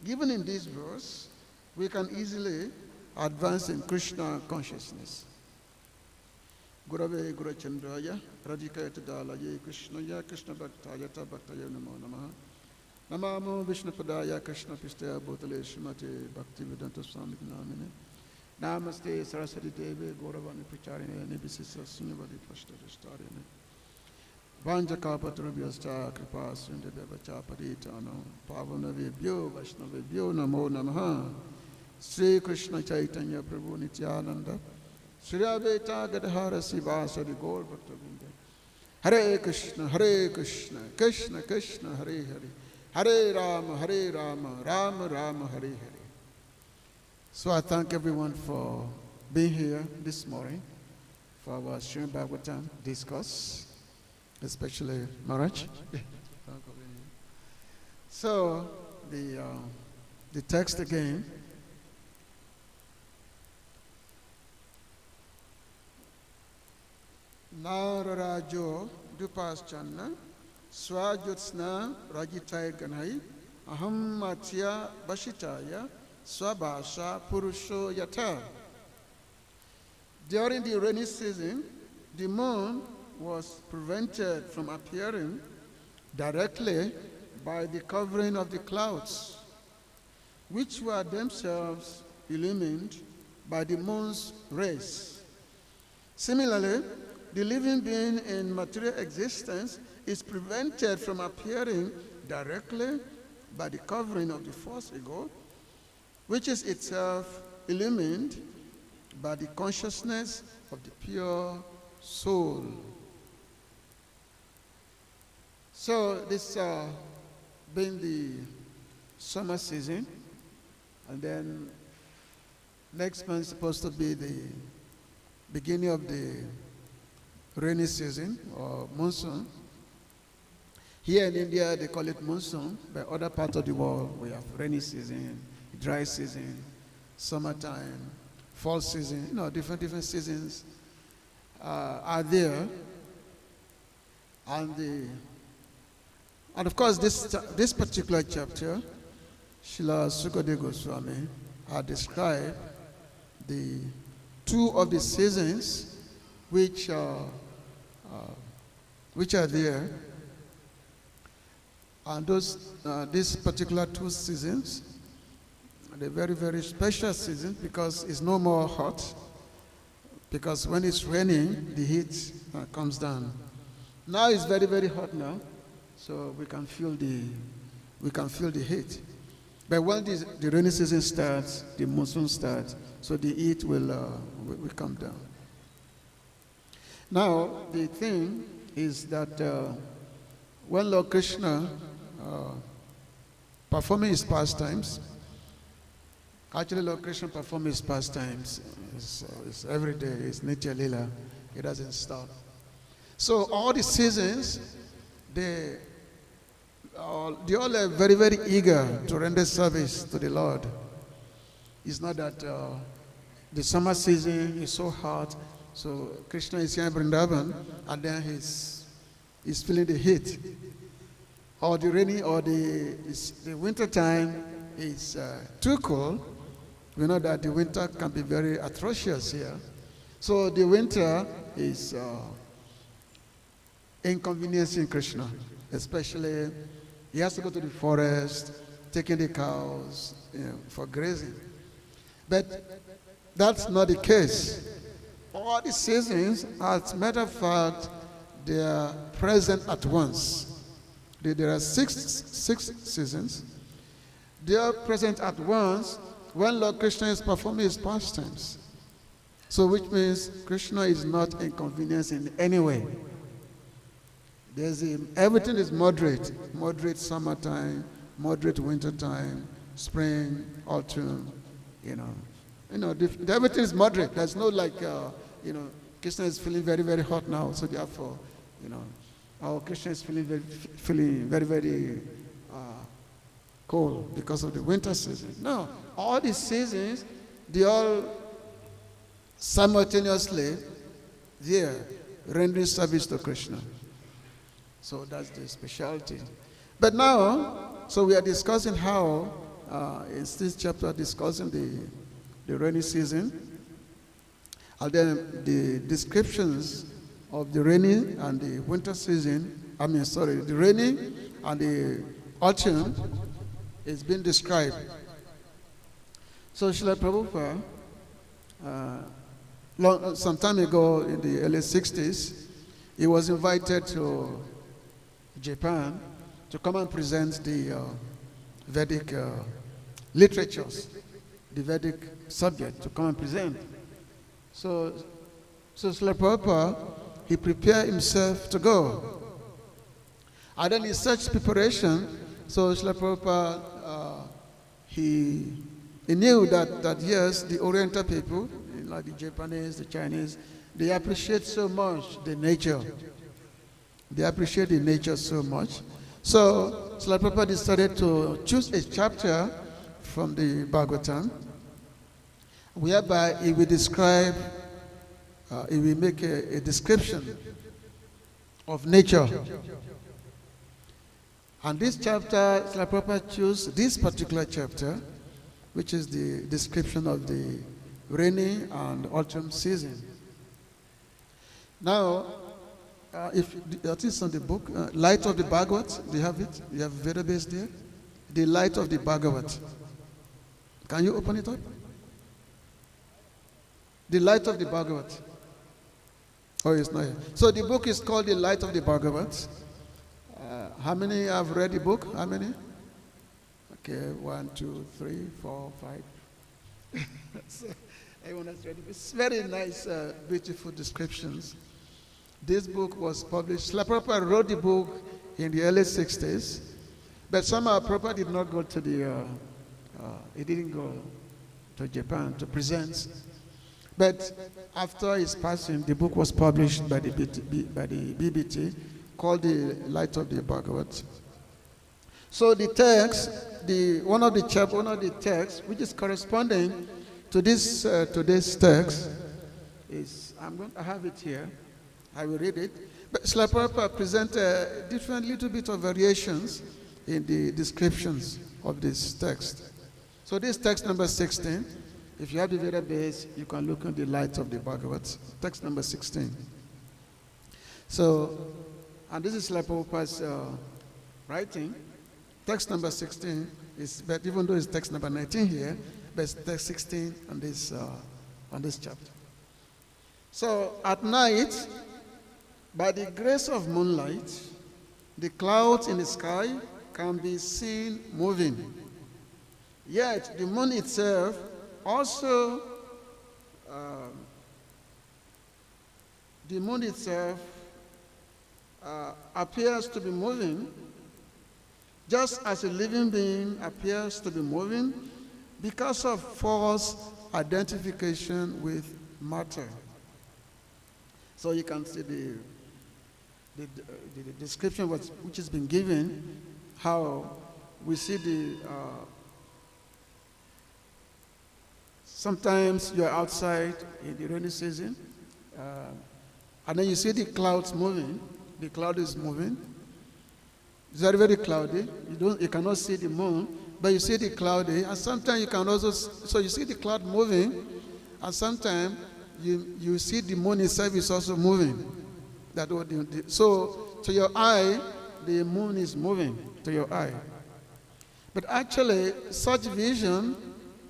given in this verse, we can easily advance in Krishna consciousness. Gurave Gurachandraya, Radhikaya Tadalaye Krishnaya, Krishna Bhaktaya Bhaktaya Namo Namaha. Namamo Vishnu Padaya Krishna Pistaya Bhutale Srimati Bhakti-Vedanta Swami Namine. Namaste Saraswati Devi Gauravani Pracharine Nibisisa Sunyavadi Prashtarishtarine. Vanja Kapatrabhyasta Kripa Sundebhavacha Paditano Pavanavi Bhyo Vaishnavi Bhyo Namo Namaha. Sri Krishna Chaitanya Prabhu Nityananda Sri Advaita Gadadhara Sivasadi Gaur Bhakta-vrinda. Hare Krishna, Krishna Krishna, Hare Hare, Hare Rama, Rama Rama, Hare Hare. So I thank everyone for being here this morning for our Srimad Bhagavatam discourse, especially Maharaj. So the text again. Nararajo dupaschanna swajutsna rajitai ganai aham matya bashitaya swabhasha purusho yata. During the rainy season, the moon was prevented from appearing directly by the covering of the clouds, which were themselves illumined by the moon's rays. Similarly, the living being in material existence is prevented from appearing directly by the covering of the false ego, which is itself illumined by the consciousness of the pure soul. So this being the summer season, and then next month is supposed to be the beginning of the rainy season or monsoon. Here in India, they call it monsoon, but other parts of the world, we have rainy season, dry season, summertime, fall season, different seasons are there. And of course, this particular chapter, Srila Sukadeva Goswami had described the two of the seasons which are there. And these particular two seasons, they're very, very special seasons because it's no more hot. Because when it's raining, the heat comes down. Now it's very, very hot now, so we can feel the heat. But when the rainy season starts, the monsoon starts, so the heat will come down. Now the thing is that when Lord Krishna performing his pastimes, actually Lord Krishna performing his pastimes is every day, it's Nitya Lila, it doesn't stop. So all the seasons, they all are very, very eager to render service to the Lord. It's not that the summer season is so hot, so Krishna is here in Vrindavan, and then he's feeling the heat. Or the rainy, or the winter time is too cold. We know that the winter can be very atrocious here. So the winter is inconveniencing Krishna, especially he has to go to the forest, taking the cows for grazing. But that's not the case. All the seasons, as a matter of fact, they are present at once. There are six seasons. They are present at once when Lord Krishna is performing his pastimes. So which means Krishna is not inconvenienced in any way. Everything is moderate. Moderate summertime, moderate wintertime, spring, autumn, everything is moderate. There's no Krishna is feeling very, very hot now, so therefore, Krishna is feeling very, very cold because of the winter season. No, all these seasons, they all simultaneously there rendering service to Krishna. So that's the specialty. But now, so we are discussing how, in this chapter, discussing the rainy season, and then the descriptions of the rainy and the winter season, the rainy and the autumn is being described. So Srila Prabhupada, some time ago in the early 60s, he was invited to Japan to come and present the Vedic literatures, the Vedic subject, to come and present. So Srila Prabhupada, he prepared himself to go. And then in such preparation, so Srila Prabhupada, he knew that yes, the Oriental people, like the Japanese, the Chinese, they appreciate so much the nature. They appreciate the nature so much. So Srila Prabhupada decided to choose a chapter from the Bhagavatam, whereby he will describe, he will make a description of nature. And this chapter, Srila Prabhupada chose this particular chapter, which is the description of the rainy and autumn season. Now, if that is on the book, Light of the Bhagavat, do you have it? You have a database there? The Light of the Bhagavat. Can you open it up? The Light of the Bhagavat. Oh, it's not here. So the book is called The Light of the Bhagavat. How many have read the book? How many? Okay, 1, 2, 3, 4, 5. So, everyone has read it. It's very nice, beautiful descriptions. This book was published. Srila Prabhupada wrote the book in the early 60s, but somehow Prabhupada did not go to he didn't go to Japan to present. But after his passing, the book was published by the BBT called The Light of the Bhagavat. So the text, one of the texts which is corresponding to this today's text is, I have it here. I will read it. But Srila Prabhupada presented different little bit of variations in the descriptions of this text. So this text number 16, if you have the database, you can look at The Light of the Bhagavat, text number 16. So, and this is Srila Prabhupada's writing. Text number 16 is, but even though it's text number 19 here, but it's text 16 on this chapter. So, at night, by the grace of moonlight, the clouds in the sky can be seen moving. Yet, the moon itself also, appears to be moving, just as a living being appears to be moving because of false identification with matter. So you can see the description which has been given, how we see sometimes you're outside in the rainy season, and then you see the clouds moving. The cloud is moving. It's very, very cloudy. You cannot see the moon, but you see the cloudy. And sometimes you can also, so you see the cloud moving, and sometimes you see the moon itself is also moving. So to your eye, the moon is moving to your eye. But actually, such vision,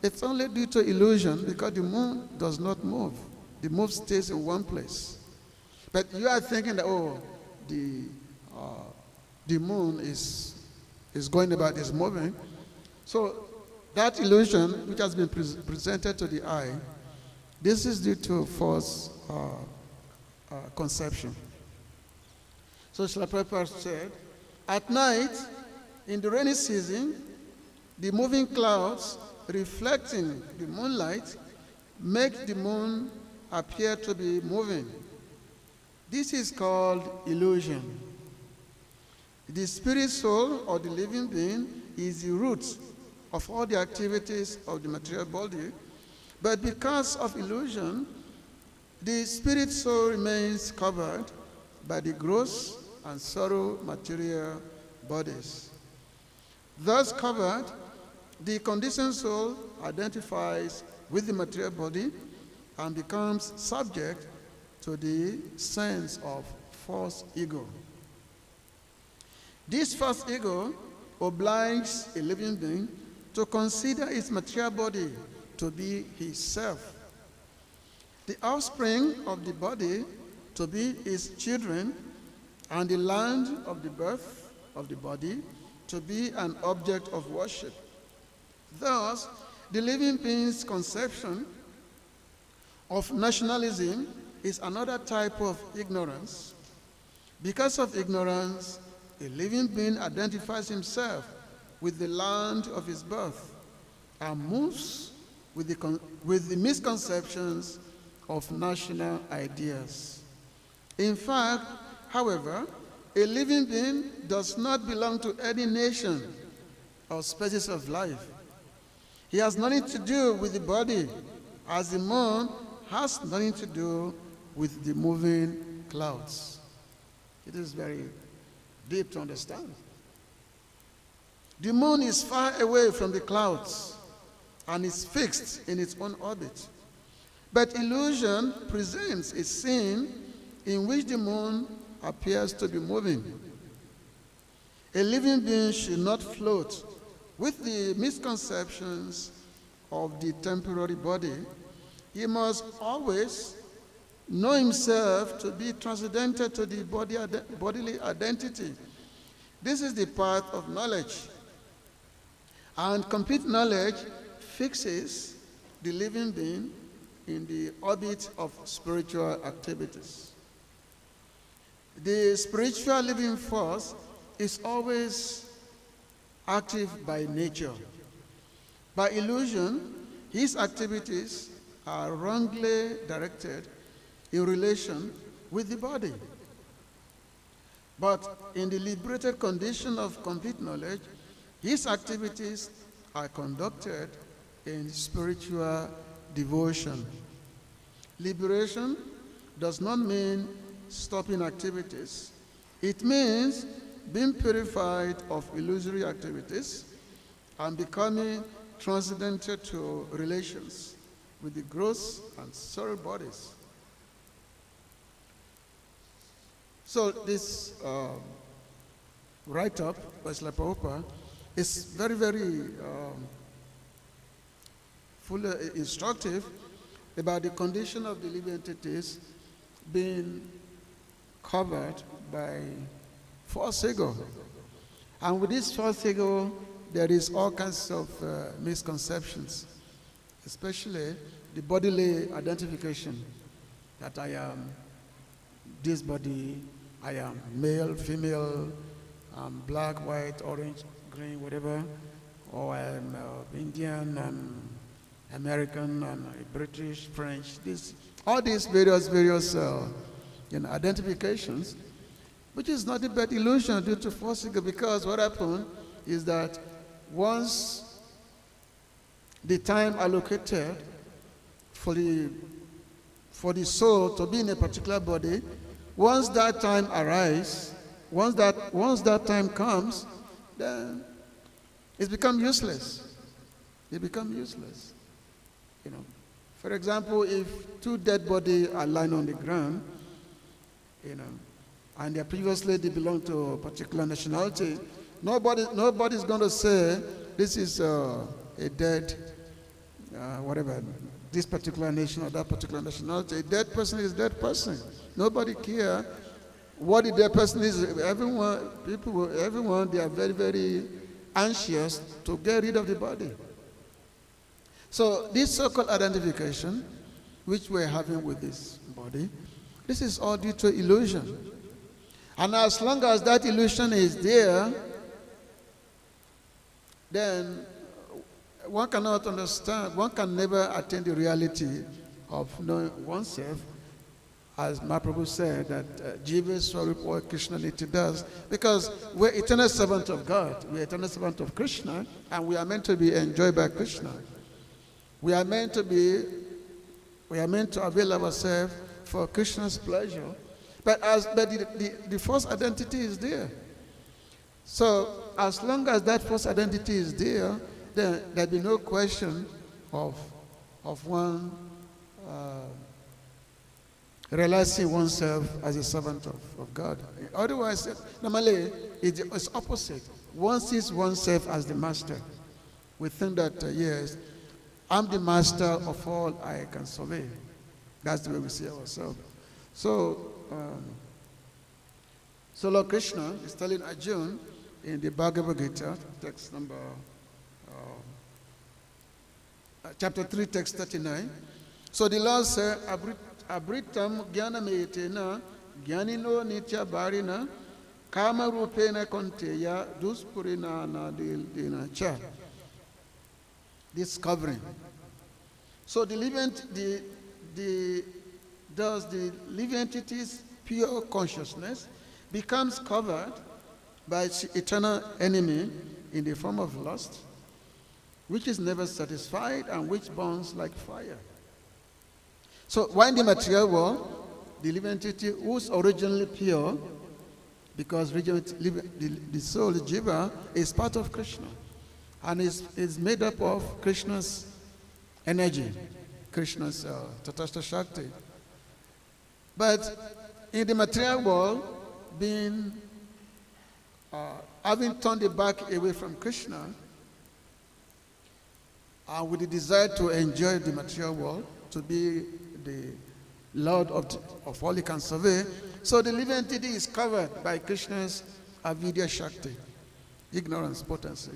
it's only due to illusion, because the moon does not move. The moon stays in one place. But you are thinking that, oh, the moon is going about, is moving. So that illusion, which has been presented to the eye, this is due to false conception. So Srila Prabhupada said, at night, in the rainy season, the moving clouds reflecting the moonlight make the moon appear to be moving. This is called illusion. The spirit soul, or the living being, is the root of all the activities of the material body, but because of illusion, the spirit soul remains covered by the gross and subtle material bodies. Thus covered, the conditioned soul identifies with the material body and becomes subject to the sense of false ego. This false ego obliges a living being to consider its material body to be his self, the offspring of the body to be his children, and the land of the birth of the body to be an object of worship. Thus, the living being's conception of nationalism is another type of ignorance. Because of ignorance, a living being identifies himself with the land of his birth and moves with the misconceptions of national ideas. In fact, however, a living being does not belong to any nation or species of life. He has nothing to do with the body, as the moon has nothing to do with the moving clouds. It is very deep to understand. The moon is far away from the clouds and is fixed in its own orbit. But illusion presents a scene in which the moon appears to be moving. A living being should not float with the misconceptions of the temporary body, he must always know himself to be transcendental to the bodily identity. This is the path of knowledge. And complete knowledge fixes the living being in the orbit of spiritual activities. The spiritual living force is always active by nature. By illusion, his activities are wrongly directed in relation with the body. But in the liberated condition of complete knowledge, his activities are conducted in spiritual devotion. Liberation does not mean stopping activities. It means being purified of illusory activities and becoming transcendental to relations with the gross and subtle bodies. So this write-up by Srila Prabhupada is very, very fully instructive about the condition of the living entities being covered by false ego. And with this false ego, there is all kinds of misconceptions, especially the bodily identification, that I am this body, I am male, female, I'm black, white, orange, green, whatever, or I'm Indian, I'm American, I'm British, French, all these various identifications, which is nothing but illusion due to false ego, because what happened is that once the time allocated for the soul to be in a particular body, once that time arrives, once that time comes, then it's become useless. It becomes useless. You know, for example, if two dead bodies are lying on the ground, you know, and previously they belong to a particular nationality, nobody's going to say this is a dead, whatever, this particular nation or that particular nationality. A dead person is a dead person. Nobody cares what the dead person is. Everyone, they are very, very anxious to get rid of the body. So this so-called identification, which we're having with this body, this is all due to illusion. And as long as that illusion is there, then one cannot understand, one can never attain the reality of knowing oneself, as Mahaprabhu said, that Jiva Swarup or Krishna Niti does, because we're eternal servants of God, we're eternal servants of Krishna, and we are meant to be enjoyed by Krishna. We are meant to avail ourselves for Krishna's pleasure, but the false identity is there. So as long as that false identity is there, then there'll be no question of one realizing oneself as a servant of God. Otherwise, normally it's opposite. One sees oneself as the master. We think that, yes, I'm the master of all I can survey. That's the way we see ourselves. So, Lord Krishna is telling Arjuna in the Bhagavad-Gita, text number, chapter 3, text 39. So the Lord said, Abritam Gyanametena Gyanino Nitya Bharina Kama Rupena Konteya Duspurina Nadil Cha. Discovering. So the living entity's pure consciousness becomes covered by its eternal enemy in the form of lust, which is never satisfied and which burns like fire. So while in the material world, the living entity who's originally pure, because the soul, the jiva, is part of Krishna and is made up of Krishna's energy, Krishna's Tatastha Shakti. But in the material world, having turned the back away from Krishna, and with the desire to enjoy the material world, to be the Lord of all he can survey. So the living entity is covered by Krishna's avidya shakti, ignorance, potency.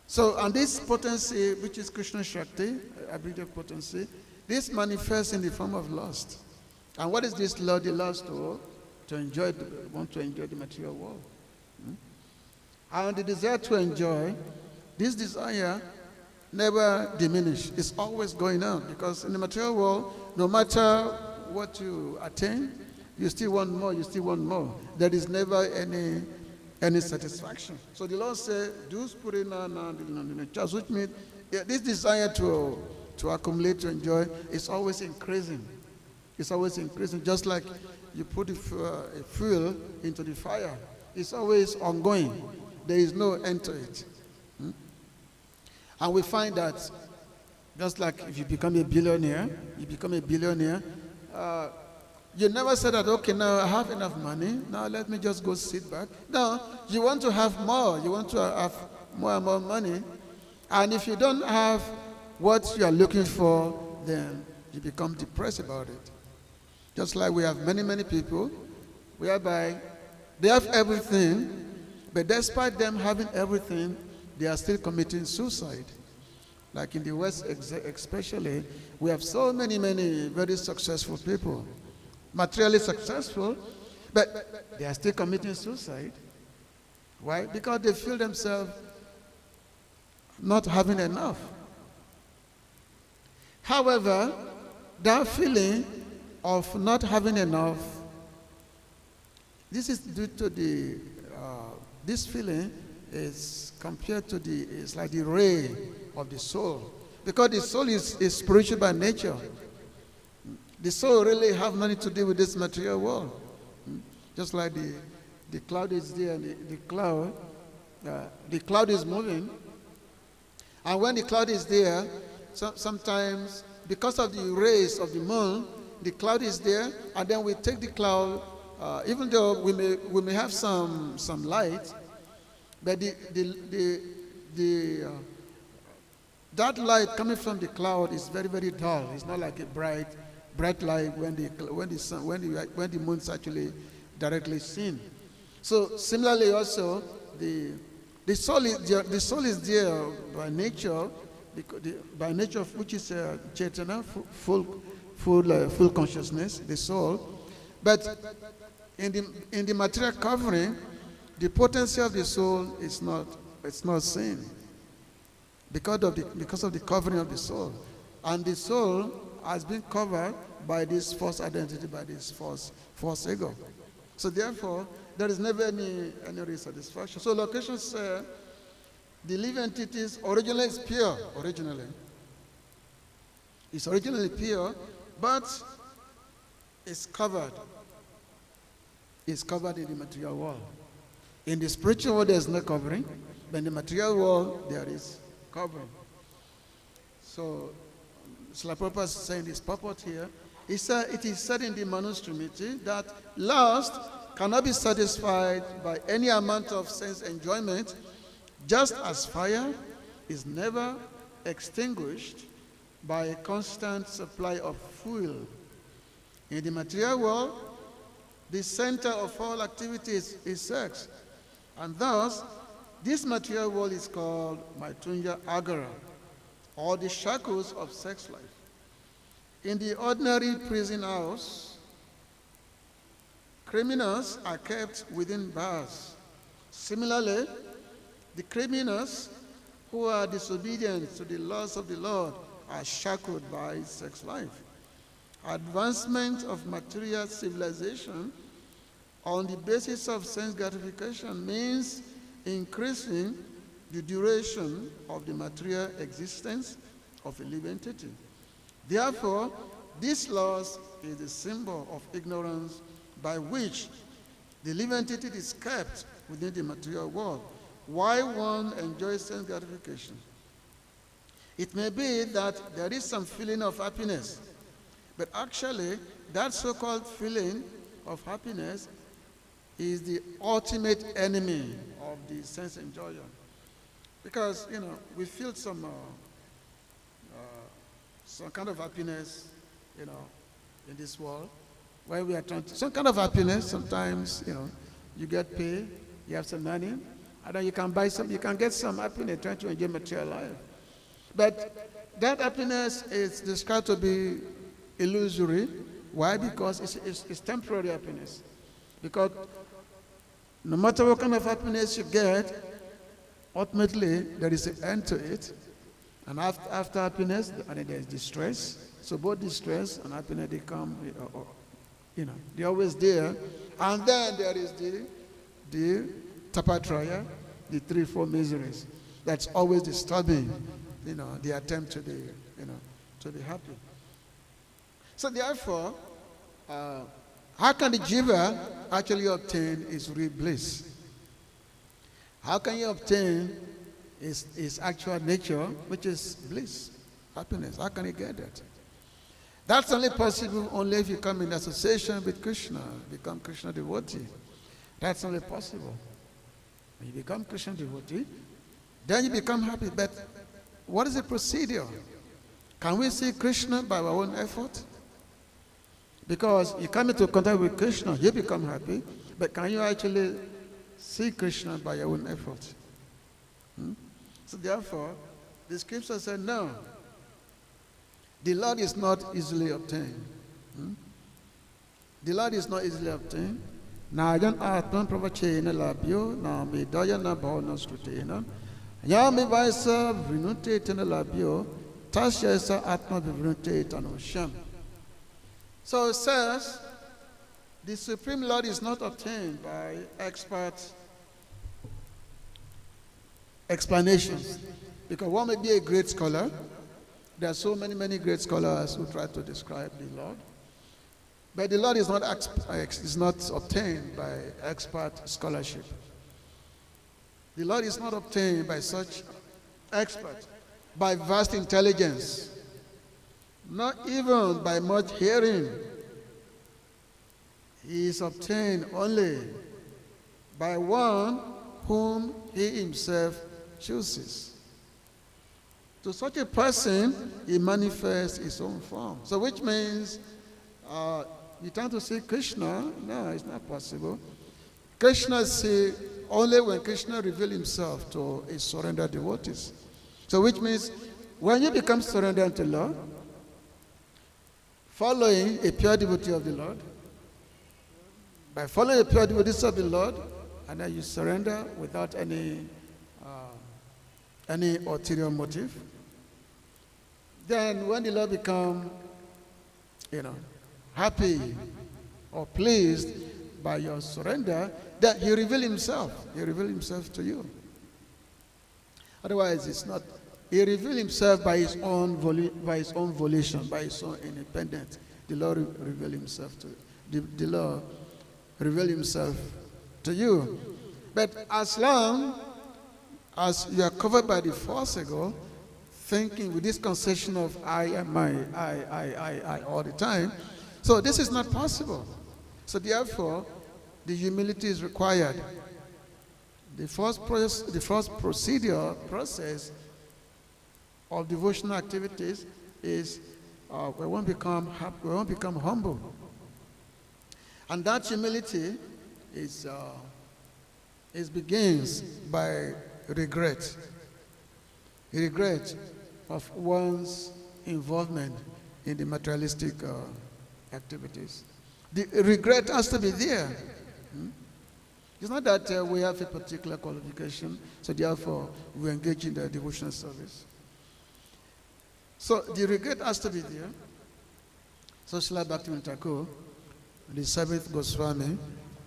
So, and this potency, which is Krishna shakti, avidya potency, this manifests in the form of lust. And what is this lust? The lust to enjoy, want to enjoy the material world. And the desire to enjoy, this desire never diminishes. It's always going on, because in the material world, no matter what you attain, you still want more, you still want more. There is never any satisfaction. So the Lord said, do spurina na, which means this desire to accumulate, to enjoy, is always increasing. It's always increasing, just like you put a fuel into the fire. It's always ongoing. There is no end to it. And we find that just like if you become a billionaire, you never say that, okay, now I have enough money, now let me just go sit back. No, you want to have more. You want to have more and more money. And if you don't have what you are looking for, then you become depressed about it. Just like we have many, many people whereby they have everything, but despite them having everything, they are still committing suicide. Like in the West especially, we have so many, many very successful people, materially successful, but they are still committing suicide. Why? Because they feel themselves not having enough. However, that feeling of not having enough, this is due to the, this feeling is compared to it's like the ray of the soul. Because the soul is spiritual by nature. The soul really have nothing to do with this material world. Just like the cloud is there, and the cloud is moving. And when the cloud is there, sometimes because of the rays of the moon, the cloud is there, and then we take the cloud, even though we may have some light, but that light coming from the cloud is very, very dull. It's not like a bright light when the moon is actually directly seen. So similarly, also the soul is there by nature, which is Chaitanya, full consciousness, the soul. But in the material covering, the potency of the soul is not seen because of the covering of the soul, and the soul has been covered by this false identity, by this false ego. So therefore, there is never any real satisfaction. So locations say the living entities originally is pure. It's originally pure, but it's covered. It's covered in the material world. In the spiritual world, there is no covering, but in the material world, there is covering. So, Srila Prabhupada is saying this purport here. He said, it is said in the Manusmriti that lust cannot be satisfied by any amount of sense enjoyment, just as fire is never extinguished by a constant supply of fuel. In the material world, the center of all activities is sex. And thus, this material world is called Maitunya Agara, or the shackles of sex life. In the ordinary prison house, criminals are kept within bars. Similarly, the criminals who are disobedient to the laws of the Lord are shackled by sex life. Advancement of material civilization on the basis of sense gratification means increasing the duration of the material existence of a living entity. Therefore, this loss is the symbol of ignorance by which the living entity is kept within the material world, while one enjoys sense gratification. It may be that there is some feeling of happiness, but actually, that so-called feeling of happiness is the ultimate enemy of the sense enjoyer. Because, we feel some kind of happiness, in this world, where we are trying to, some kind of happiness. Sometimes, you get paid, you have some money, and then you can buy some, you can get some happiness trying to enjoy material life. But that happiness is described to be illusory. Why? Because it's temporary happiness. Because no matter what kind of happiness you get, ultimately there is an end to it. And after happiness, there is distress. So both distress and happiness, they come, they're always there. And then there is the tapatraya, the threefold miseries. That's always disturbing, the attempt to be, to be happy. So therefore, how can the jiva actually obtain his real bliss? How can you obtain his actual nature, which is bliss, happiness? How can you get that? That's only possible only if you come in association with Krishna, become Krishna devotee. That's only possible. When you become Krishna devotee, then you become happy. But what is the procedure? Can we see Krishna by our own effort? Because you come into contact with Krishna, you become happy. But can you actually see Krishna by your own effort? So therefore, the scripture said, no. The Lord is not easily obtained. The Lord is not easily obtained. Na yan atman pravachena labyo, na me daya na bhavana strutena. Ya me vaisa vrinute tena labyo, tasya sa atma vrinute tanosham. So it says, the Supreme Lord is not obtained by expert explanations. Because one may be a great scholar. There are so many great scholars who try to describe the Lord. But the Lord is not obtained by expert scholarship. The Lord is not obtained by such experts, by vast intelligence, not even by much hearing. He is obtained only by one whom he himself chooses. To such a person, he manifests his own form. So which means, you tend to see Krishna? No, it's not possible. Krishna see only when Krishna reveals himself to his surrendered devotees. So which means, when you become surrendered to the Lord, following a pure devotee of the Lord, by following a pure devotee of the Lord, and then you surrender without any ulterior motive, then when the Lord becomes, happy or pleased by your surrender, then he reveals himself. He reveals himself to you. Otherwise, it's not. He reveals himself by his own volition, by his own independence. The Lord reveals himself to you. The Lord reveals himself to you. But as long as you are covered by the false ego, thinking with this conception of I am I all the time, so this is not possible. So therefore, the humility is required. The first process of devotional activities is we won't become humble, and that humility begins by regret of one's involvement in the materialistic activities. The regret has to be there. It's not that we have a particular qualification, so therefore we engage in the devotional service. So the regret has to be there. So Srila Bhaktivinoda Thakur, the seventh Goswami,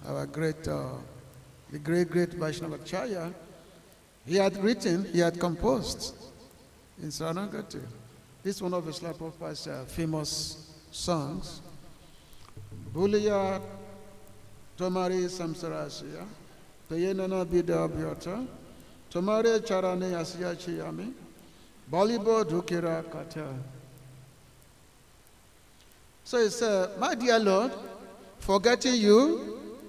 our great, the great Vaishnava Acharya, he had composed in Saranagati. This is one of Srila Prabhupada's famous songs. Bhuliya Tomari Samsarasya, Payenana Bida Bhyata, Tomare Charane Asya Chiyami, Balibo Dukira Kata. So he said, my dear Lord, forgetting you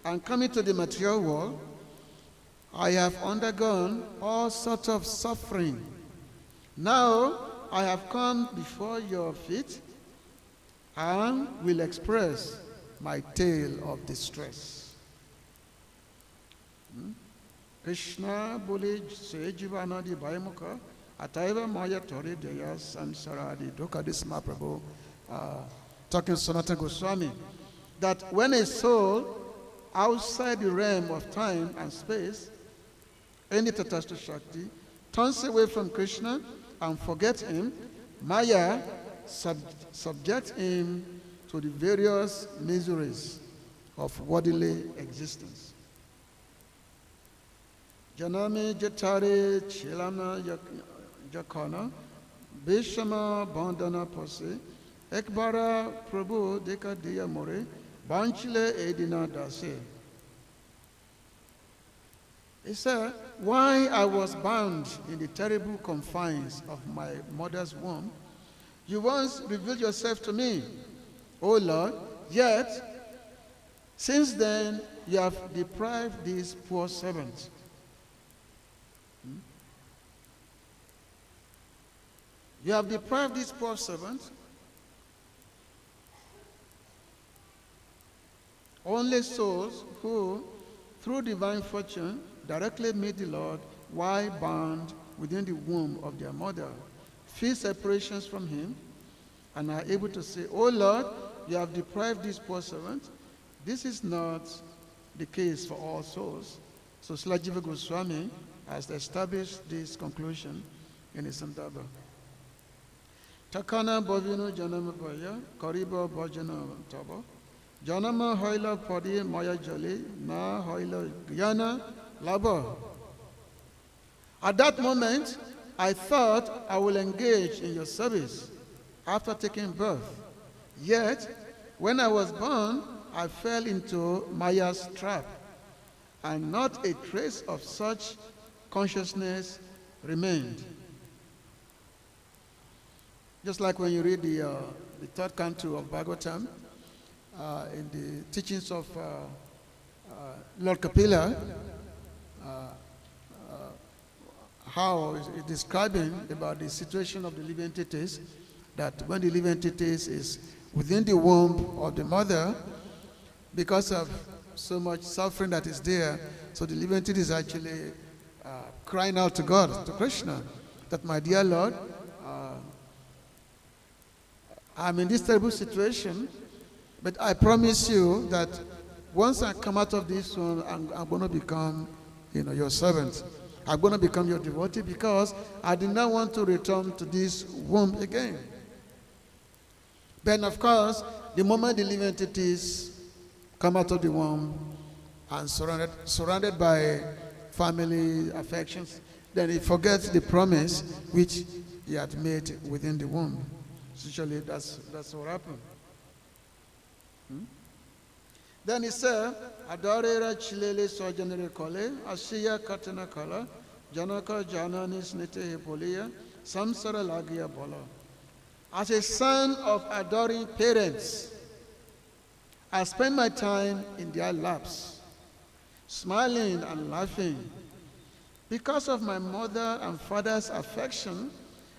and coming to the material world, I have undergone all sorts of suffering. Now I have come before your feet and will express my tale of distress. Krishna boli se jivana di baimuka ataiva maya tori deya samsaradi dokadis Mahaprabhu talking to Sanatana Goswami, that when a soul outside the realm of time and space, any Tatastha Shakti, turns away from Krishna and forgets him, Maya subjects him to the various miseries of worldly existence. Janami Jatare Chilana Jakana Bishama Bandana Pose Ekbara Prabhu Deka Diya More Banchile Edina Dase. He said, why I was bound in the terrible confines of my mother's womb, you once revealed yourself to me, O Lord, yet since then you have deprived these poor servants. You have deprived these poor servants, only souls who, through divine fortune, directly meet the Lord while bound within the womb of their mother, feel separations from him, and are able to say, O Lord, you have deprived these poor servants. This is not the case for all souls. So Srila Jiva Goswami has established this conclusion in his Sandarbha. Takana bhavinu janama bhaya, kariba bhajana taba, janama hoila padi maya jali, na hoila gyana laba. At that moment, I thought I will engage in your service after taking birth. Yet, when I was born, I fell into Maya's trap, and not a trace of such consciousness remained. Just like when you read the third canto of Bhagavatam, in the teachings of Lord Kapila, how is describing about the situation of the living entities, that when the living entities is within the womb of the mother, because of so much suffering that is there, so the living entity is actually crying out to God, to Krishna, that my dear Lord, I'm in this terrible situation, but I promise you that once I come out of this one, I'm going to become, your servant. I'm going to become your devotee, because I did not want to return to this womb again. Then, of course, the moment the living entities come out of the womb and surrounded by family affections, then he forgets the promise which he had made within the womb. Usually, that's what happened. Then he said, Adarera chilele sojanere kole, Asiya katana kala, Janaka janani snite hepolia, Samsara lagia bola. As a son of adoring parents, I spend my time in their laps, smiling and laughing. Because of my mother and father's affection,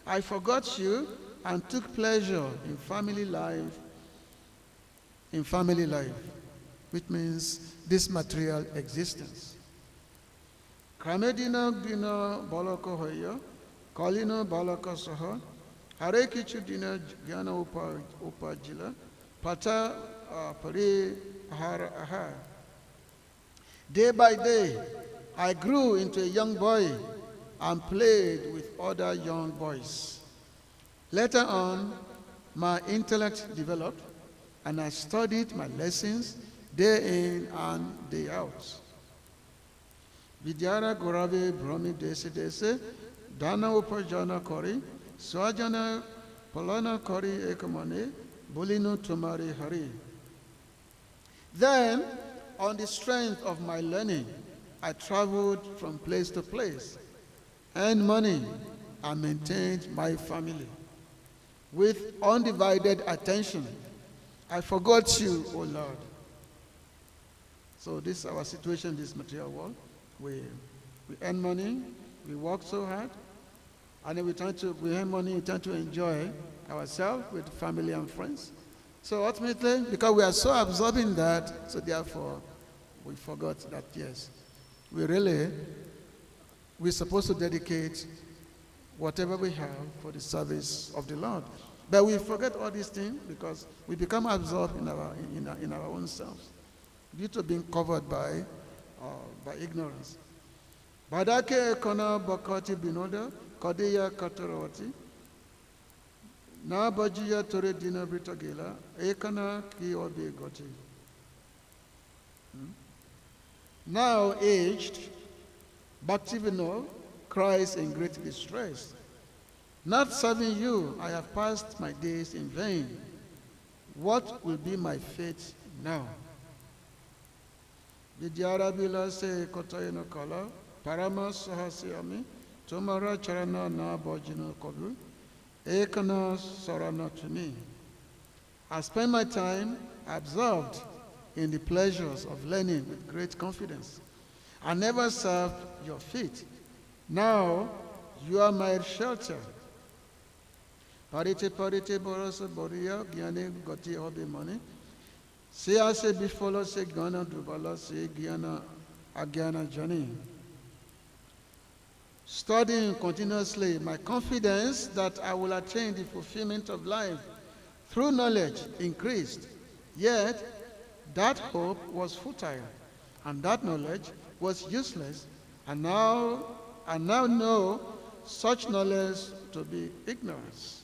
I forgot you and took pleasure in family life, which means this material existence. Kramedina dina balaka hoya, kalina balaka saha, hare kichu dina gyana upajila, pata pari ahara aha. Day by day, I grew into a young boy and played with other young boys. Later on, my intellect developed, and I studied my lessons day in and day out. Vidyara Gorave Brahmi Desi Desi, Dana Upajana Kori, Swajana Palana Kori Ekamane, Bulinu Tumari Hari. Then, on the strength of my learning, I traveled from place to place, earned money, and maintained my family. With undivided attention, I forgot you, O Lord. So this is our situation in this material world. We We earn money, we work so hard, and then we earn money, we tend to enjoy ourselves with family and friends. So ultimately, because we are so absorbed in that, so therefore, we forgot that, yes, we're supposed to dedicate whatever we have for the service of the Lord. But we forget all these things because we become absorbed in our own selves due to being covered by ignorance. Badake kona bakati binoda kadeya kataroti na bajiya tore dina britagela ekana ki obe goti. Now aged, Bhaktivinoda cries in great distress. Not serving you, I have passed my days in vain. What will be my fate now? Vidyara bila se kotayana kala, parama sahasyami, tomara charana na bojino kobu, ekana sarana to me. I spend my time absorbed in the pleasures of learning with great confidence. I never served your feet. Now you are my shelter. Parite borasa boria gyane goti hobe money. Se ase bifolo se gana dubala se gyana agyana jani. Studying continuously, my confidence that I will attain the fulfillment of life through knowledge increased. Yet that hope was futile, and that knowledge was useless. And now I know such knowledge to be ignorance.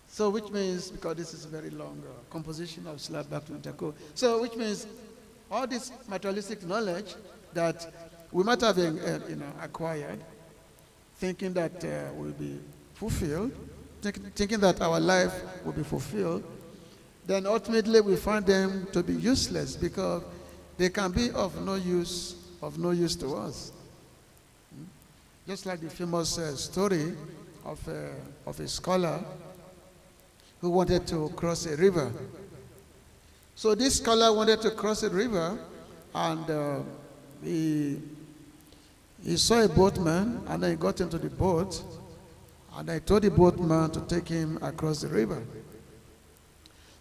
So which means, because this is a very long composition of Srimad Bhagavatam, so which means all this materialistic knowledge that we might have acquired, thinking that will be fulfilled, thinking that our life will be fulfilled, then ultimately we find them to be useless because they can be of no use to us. Just like the famous story of a scholar who wanted to cross a river. So this scholar wanted to cross a river, and he saw a boatman, and then he got into the boat, and I told the boatman to take him across the river.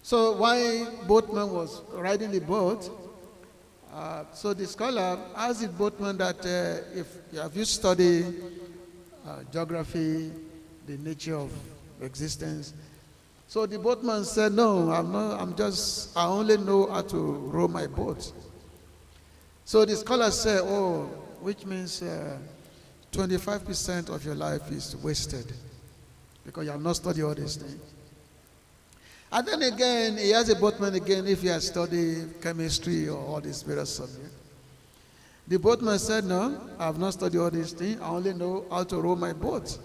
So while boatman was riding the boat, so the scholar asked the boatman that have you studied geography, the nature of existence? So the boatman said, no, I only know how to row my boat. So the scholar said, oh, which means 25% of your life is wasted because you have not studied all these things. And then again, he asked the boatman again if he has studied chemistry or all these various subjects. The boatman said, no, I have not studied all these things. I only know how to row my boat.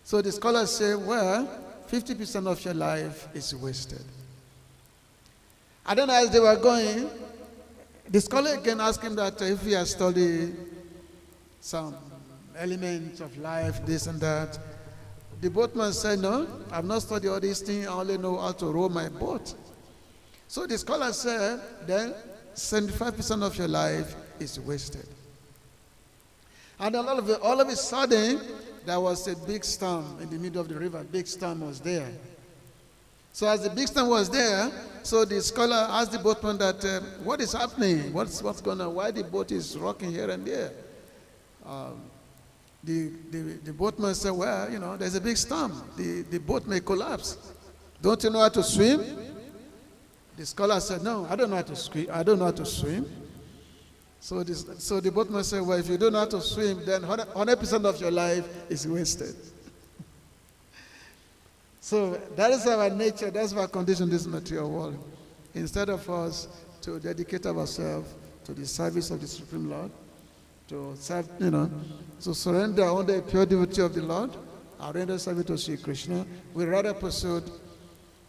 So the scholar said, well, 50% of your life is wasted. And then as they were going, the scholar again asked him that if he has studied some elements of life, this and that. The boatman said, no, I have not studied all these things. I only know how to row my boat. So the scholar said, then 75% of your life is wasted. And all of a sudden, there was a big storm in the middle of the river. A big storm was there. So as the big storm was there, so the scholar asked the boatman that, what is happening? What's going on? Why the boat is rocking here and there? The boatman said, well, there's a big storm. The boat may collapse. Don't you know how to swim? The scholar said, no, I don't know how to swim. I don't know how to swim. So the boatman said, well, if you don't know how to swim, then 100% of your life is wasted. So that is our nature. That's our condition in this material world. Instead of us to dedicate ourselves to the service of the Supreme Lord, to serve, to surrender under the pure devotee of the Lord, and render service to Sri Krishna, we rather pursue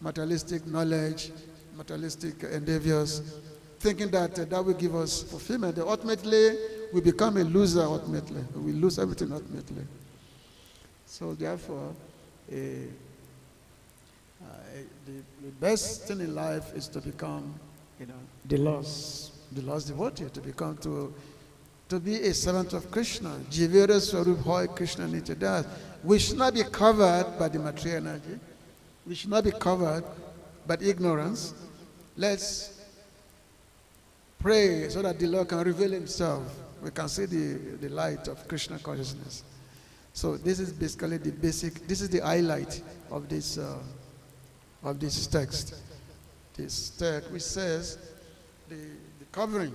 materialistic knowledge, materialistic endeavors, thinking that that will give us fulfillment. Ultimately, we become a loser ultimately. We lose everything ultimately. So therefore, the best thing in life is to become, the lost devotee, to to be a servant of Krishna. Jivira Swarup Hoy Krishna Nityadas. We should not be covered by the material energy. We should not be covered by ignorance. Let's pray so that the Lord can reveal himself. We can see the light of Krishna consciousness. So this is basically the basic, this is the highlight of this text. This text which says the covering,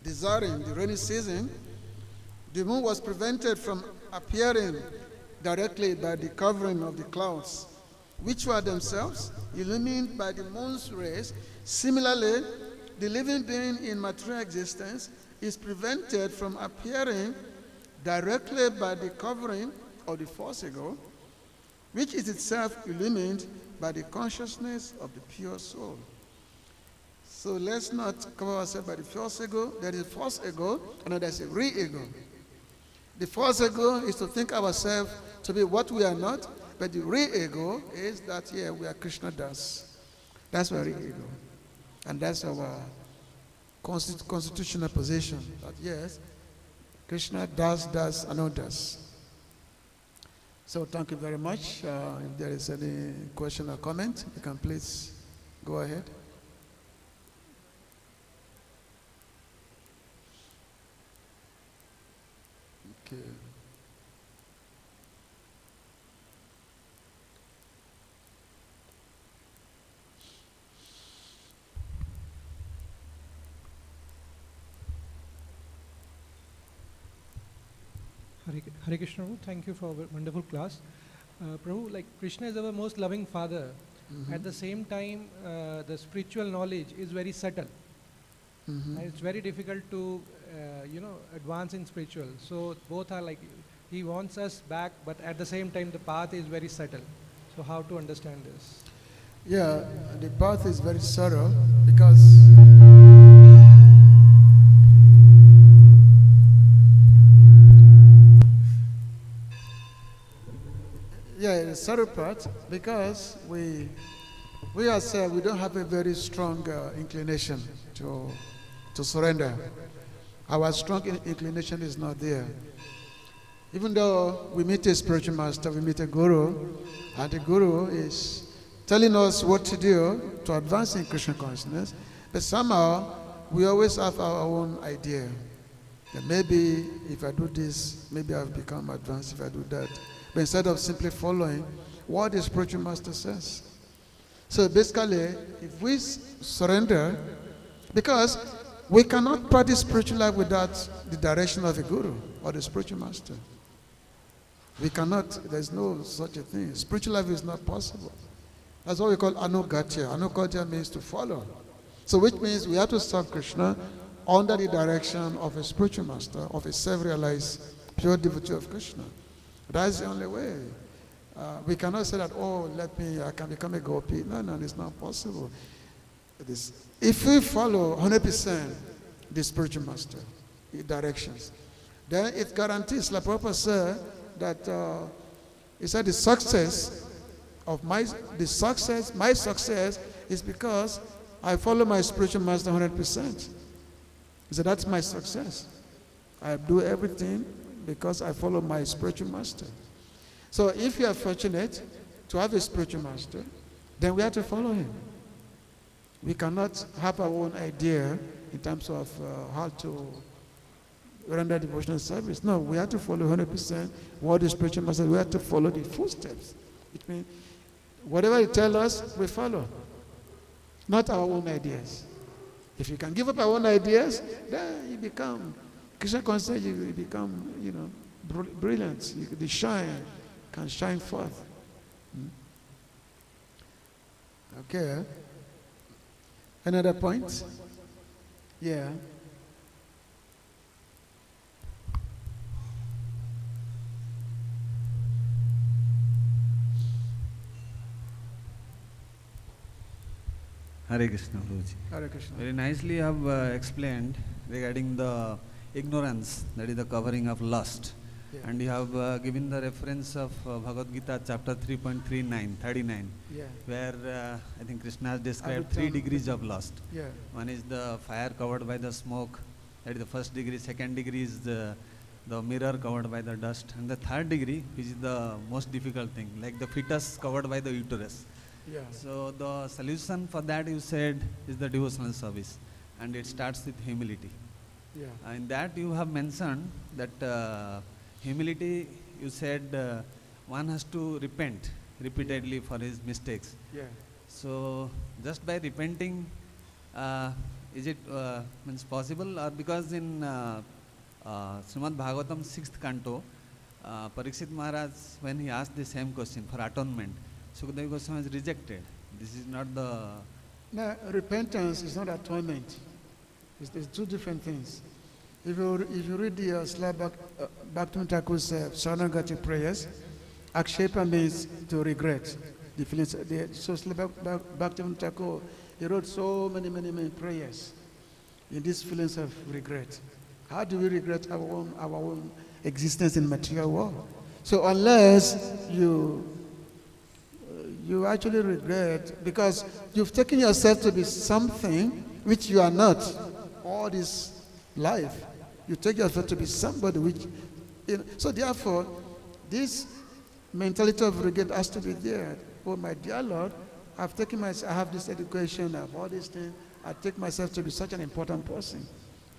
desiring the rainy season, the moon was prevented from appearing directly by the covering of the clouds, which were themselves illumined by the moon's rays. Similarly, the living being in material existence is prevented from appearing directly by the covering of the false ego, which is itself illumined by the consciousness of the pure soul. So let's not cover ourselves by the false ego. There is a false ego, and there is a real ego. The false ego is to think ourselves to be what we are not, but the real ego is that, yeah, we are Krishna Das. That's our real ego. And that's our constitutional position, that yes, Krishna does, and not does. So thank you very much. If there is any question or comment, you can please go ahead. Okay. Hare Krishna, Prabhu, thank you for a wonderful class. Prabhu, like Krishna is our most loving father. At the same time, the spiritual knowledge is very subtle. And it's very difficult to, advance in spiritual. So both are like, he wants us back, but at the same time, the path is very subtle. So how to understand this? Yeah, the path is very subtle because the subtle part, because we ourselves, we don't have a very strong inclination to surrender. Our strong inclination is not there. Even though we meet a spiritual master, we meet a guru, and the guru is telling us what to do to advance in Krishna consciousness, but somehow we always have our own idea. That maybe if I do this, maybe I'll become advanced if I do that. But instead of simply following what the spiritual master says. So basically, if we surrender, because we cannot practice spiritual life without the direction of a guru or the spiritual master. We cannot, there's no such a thing. Spiritual life is not possible. That's what we call anugatya. Anugatya means to follow. So which means we have to serve Krishna under the direction of a spiritual master, of a self-realized pure devotee of Krishna. That's the only way. We cannot say that, I can become a gopi. No, it's not possible. If we follow 100% the spiritual master, the directions, then it guarantees, like Prabhupada said, that he said my success is because I follow my spiritual master 100%. He said, that's my success. I do everything because I follow my spiritual master. So if you are fortunate to have a spiritual master, then we have to follow him. We cannot have our own idea in terms of how to render devotional service. No, we have to follow 100% what the spiritual master, we have to follow the footsteps. Which means whatever he tells us, we follow. Not our own ideas. If you can give up our own ideas, then you become Krishna consciousness, you become, brilliant. The shine can shine forth. Okay. Another point? Yeah. Hare Krishna, Guruji. Hare Krishna. Very nicely you have explained regarding the ignorance, that is the covering of lust. Yeah. And you have given the reference of Bhagavad-Gita chapter 39, Yeah. where I think Krishna has described 3 degrees of lust. Yeah. One is the fire covered by the smoke, That is the first degree. Second degree is the mirror covered by the dust. And the third degree, which is the most difficult thing, like the fetus covered by the uterus. Yeah. So the solution for that, you said, is the devotional service. And it starts with humility. Yeah. In that you have mentioned that humility, you said one has to repent repeatedly for his mistakes. Yeah. So just by repenting, is it means possible, or because in Srimad Bhagavatam 6th canto, Parikshit Maharaj, when he asked the same question for atonement, Sukadeva Goswami has rejected. This is not the... Now, repentance is not atonement. There's two different things. If you read the Srila Bhaktivinoda Thakur's Sharanagati prayers, Akshepa means to regret. The feelings. So Srila Bhaktivinoda Thakur, he wrote so many prayers in these feelings of regret. How do we regret our own existence in material world? So unless you actually regret, because you've taken yourself to be something which you are not all this life. You take yourself to be somebody which, so therefore, this mentality of regret has to be there. Oh, my dear Lord, I have this education, I have all these things, I take myself to be such an important person.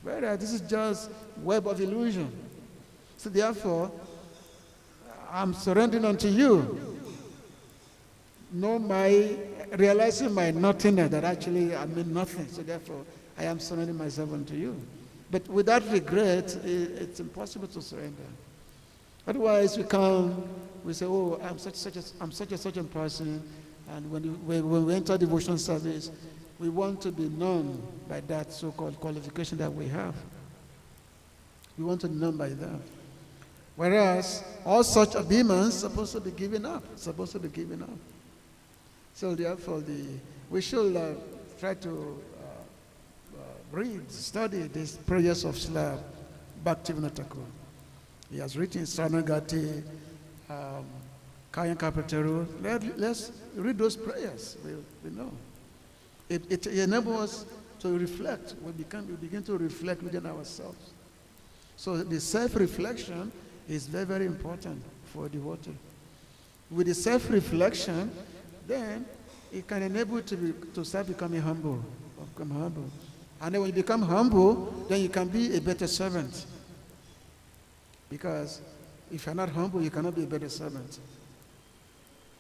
Whereas this is just web of illusion. So therefore, I'm surrendering unto you. Realizing my nothingness, that actually I mean nothing. So therefore, I am surrendering myself unto you. But without regret, it's impossible to surrender. Otherwise, we say, oh, I'm such a person, and when we enter devotional service, we want to be known by that so-called qualification that we have. We want to be known by that. Whereas all such demons supposed to be given up. So therefore, we should try to study these prayers of Srila Bhaktivinoda Thakur. He has written Saranagati, Kayan Kapataru. Let's read those prayers. We know. It enables us to reflect. We begin to reflect within ourselves. So the self-reflection is very, very important for a devotee. With the self-reflection, then it can enable you to start becoming humble. Become humble. And then when you become humble, then you can be a better servant. Because if you're not humble, you cannot be a better servant.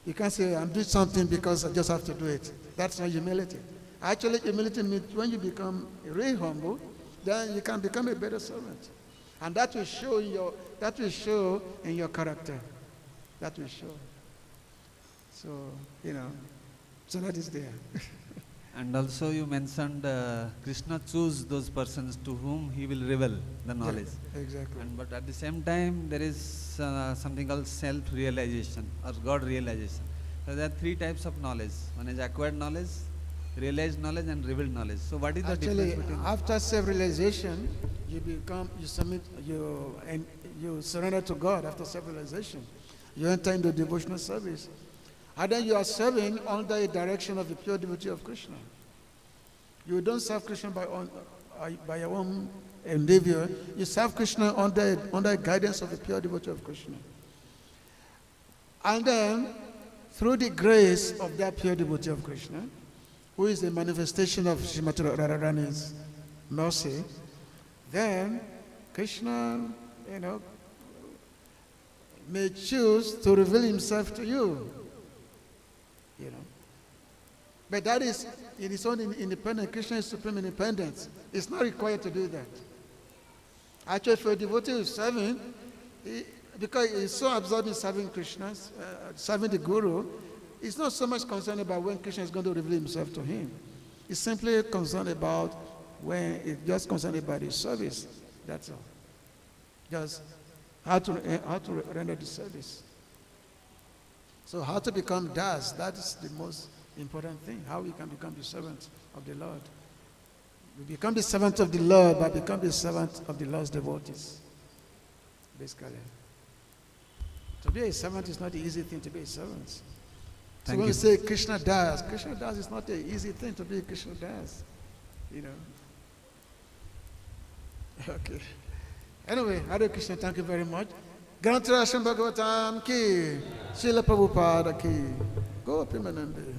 You can't say, I'm doing something because I just have to do it. That's not humility. Actually, humility means when you become really humble, then you can become a better servant. And that will show in your character. That will show. So, so that is there. And also you mentioned Krishna choose those persons to whom he will reveal the knowledge. Yeah, exactly. But at the same time, there is something called self-realization or God realization. So there are three types of knowledge. One is acquired knowledge, realized knowledge, and revealed knowledge. So what is the difference between? After self-realization, you surrender to God. After self-realization, you enter into devotional service. And then you are serving under the direction of the pure devotee of Krishna. You don't serve Krishna by your own endeavor. You serve Krishna under guidance of the pure devotee of Krishna. And then, through the grace of that pure devotee of Krishna, who is the manifestation of Srimati Radharani's mercy, then Krishna, may choose to reveal himself to you. But that is in his own independence. Krishna is supreme independence. It's not required to do that. Actually, for a devotee who is serving, because he's so absorbed in serving Krishna, serving the Guru, he's not so much concerned about when Krishna is going to reveal himself to him. He's simply concerned about just concerned about his service. That's all. Just how to render the service. So how to become Das, that is the most important thing, how we can become the servant of the Lord. We become the servant of the Lord, but become the servant of the Lord's devotees, basically. To be a servant is not an easy thing to be a servant. So when we say Krishna Das is not an easy thing to be Krishna Das. Okay. Anyway, Hare Krishna, thank you very much. Darshan Bhagavatam ki, Srila Prabhupada ki, Gopi Manande.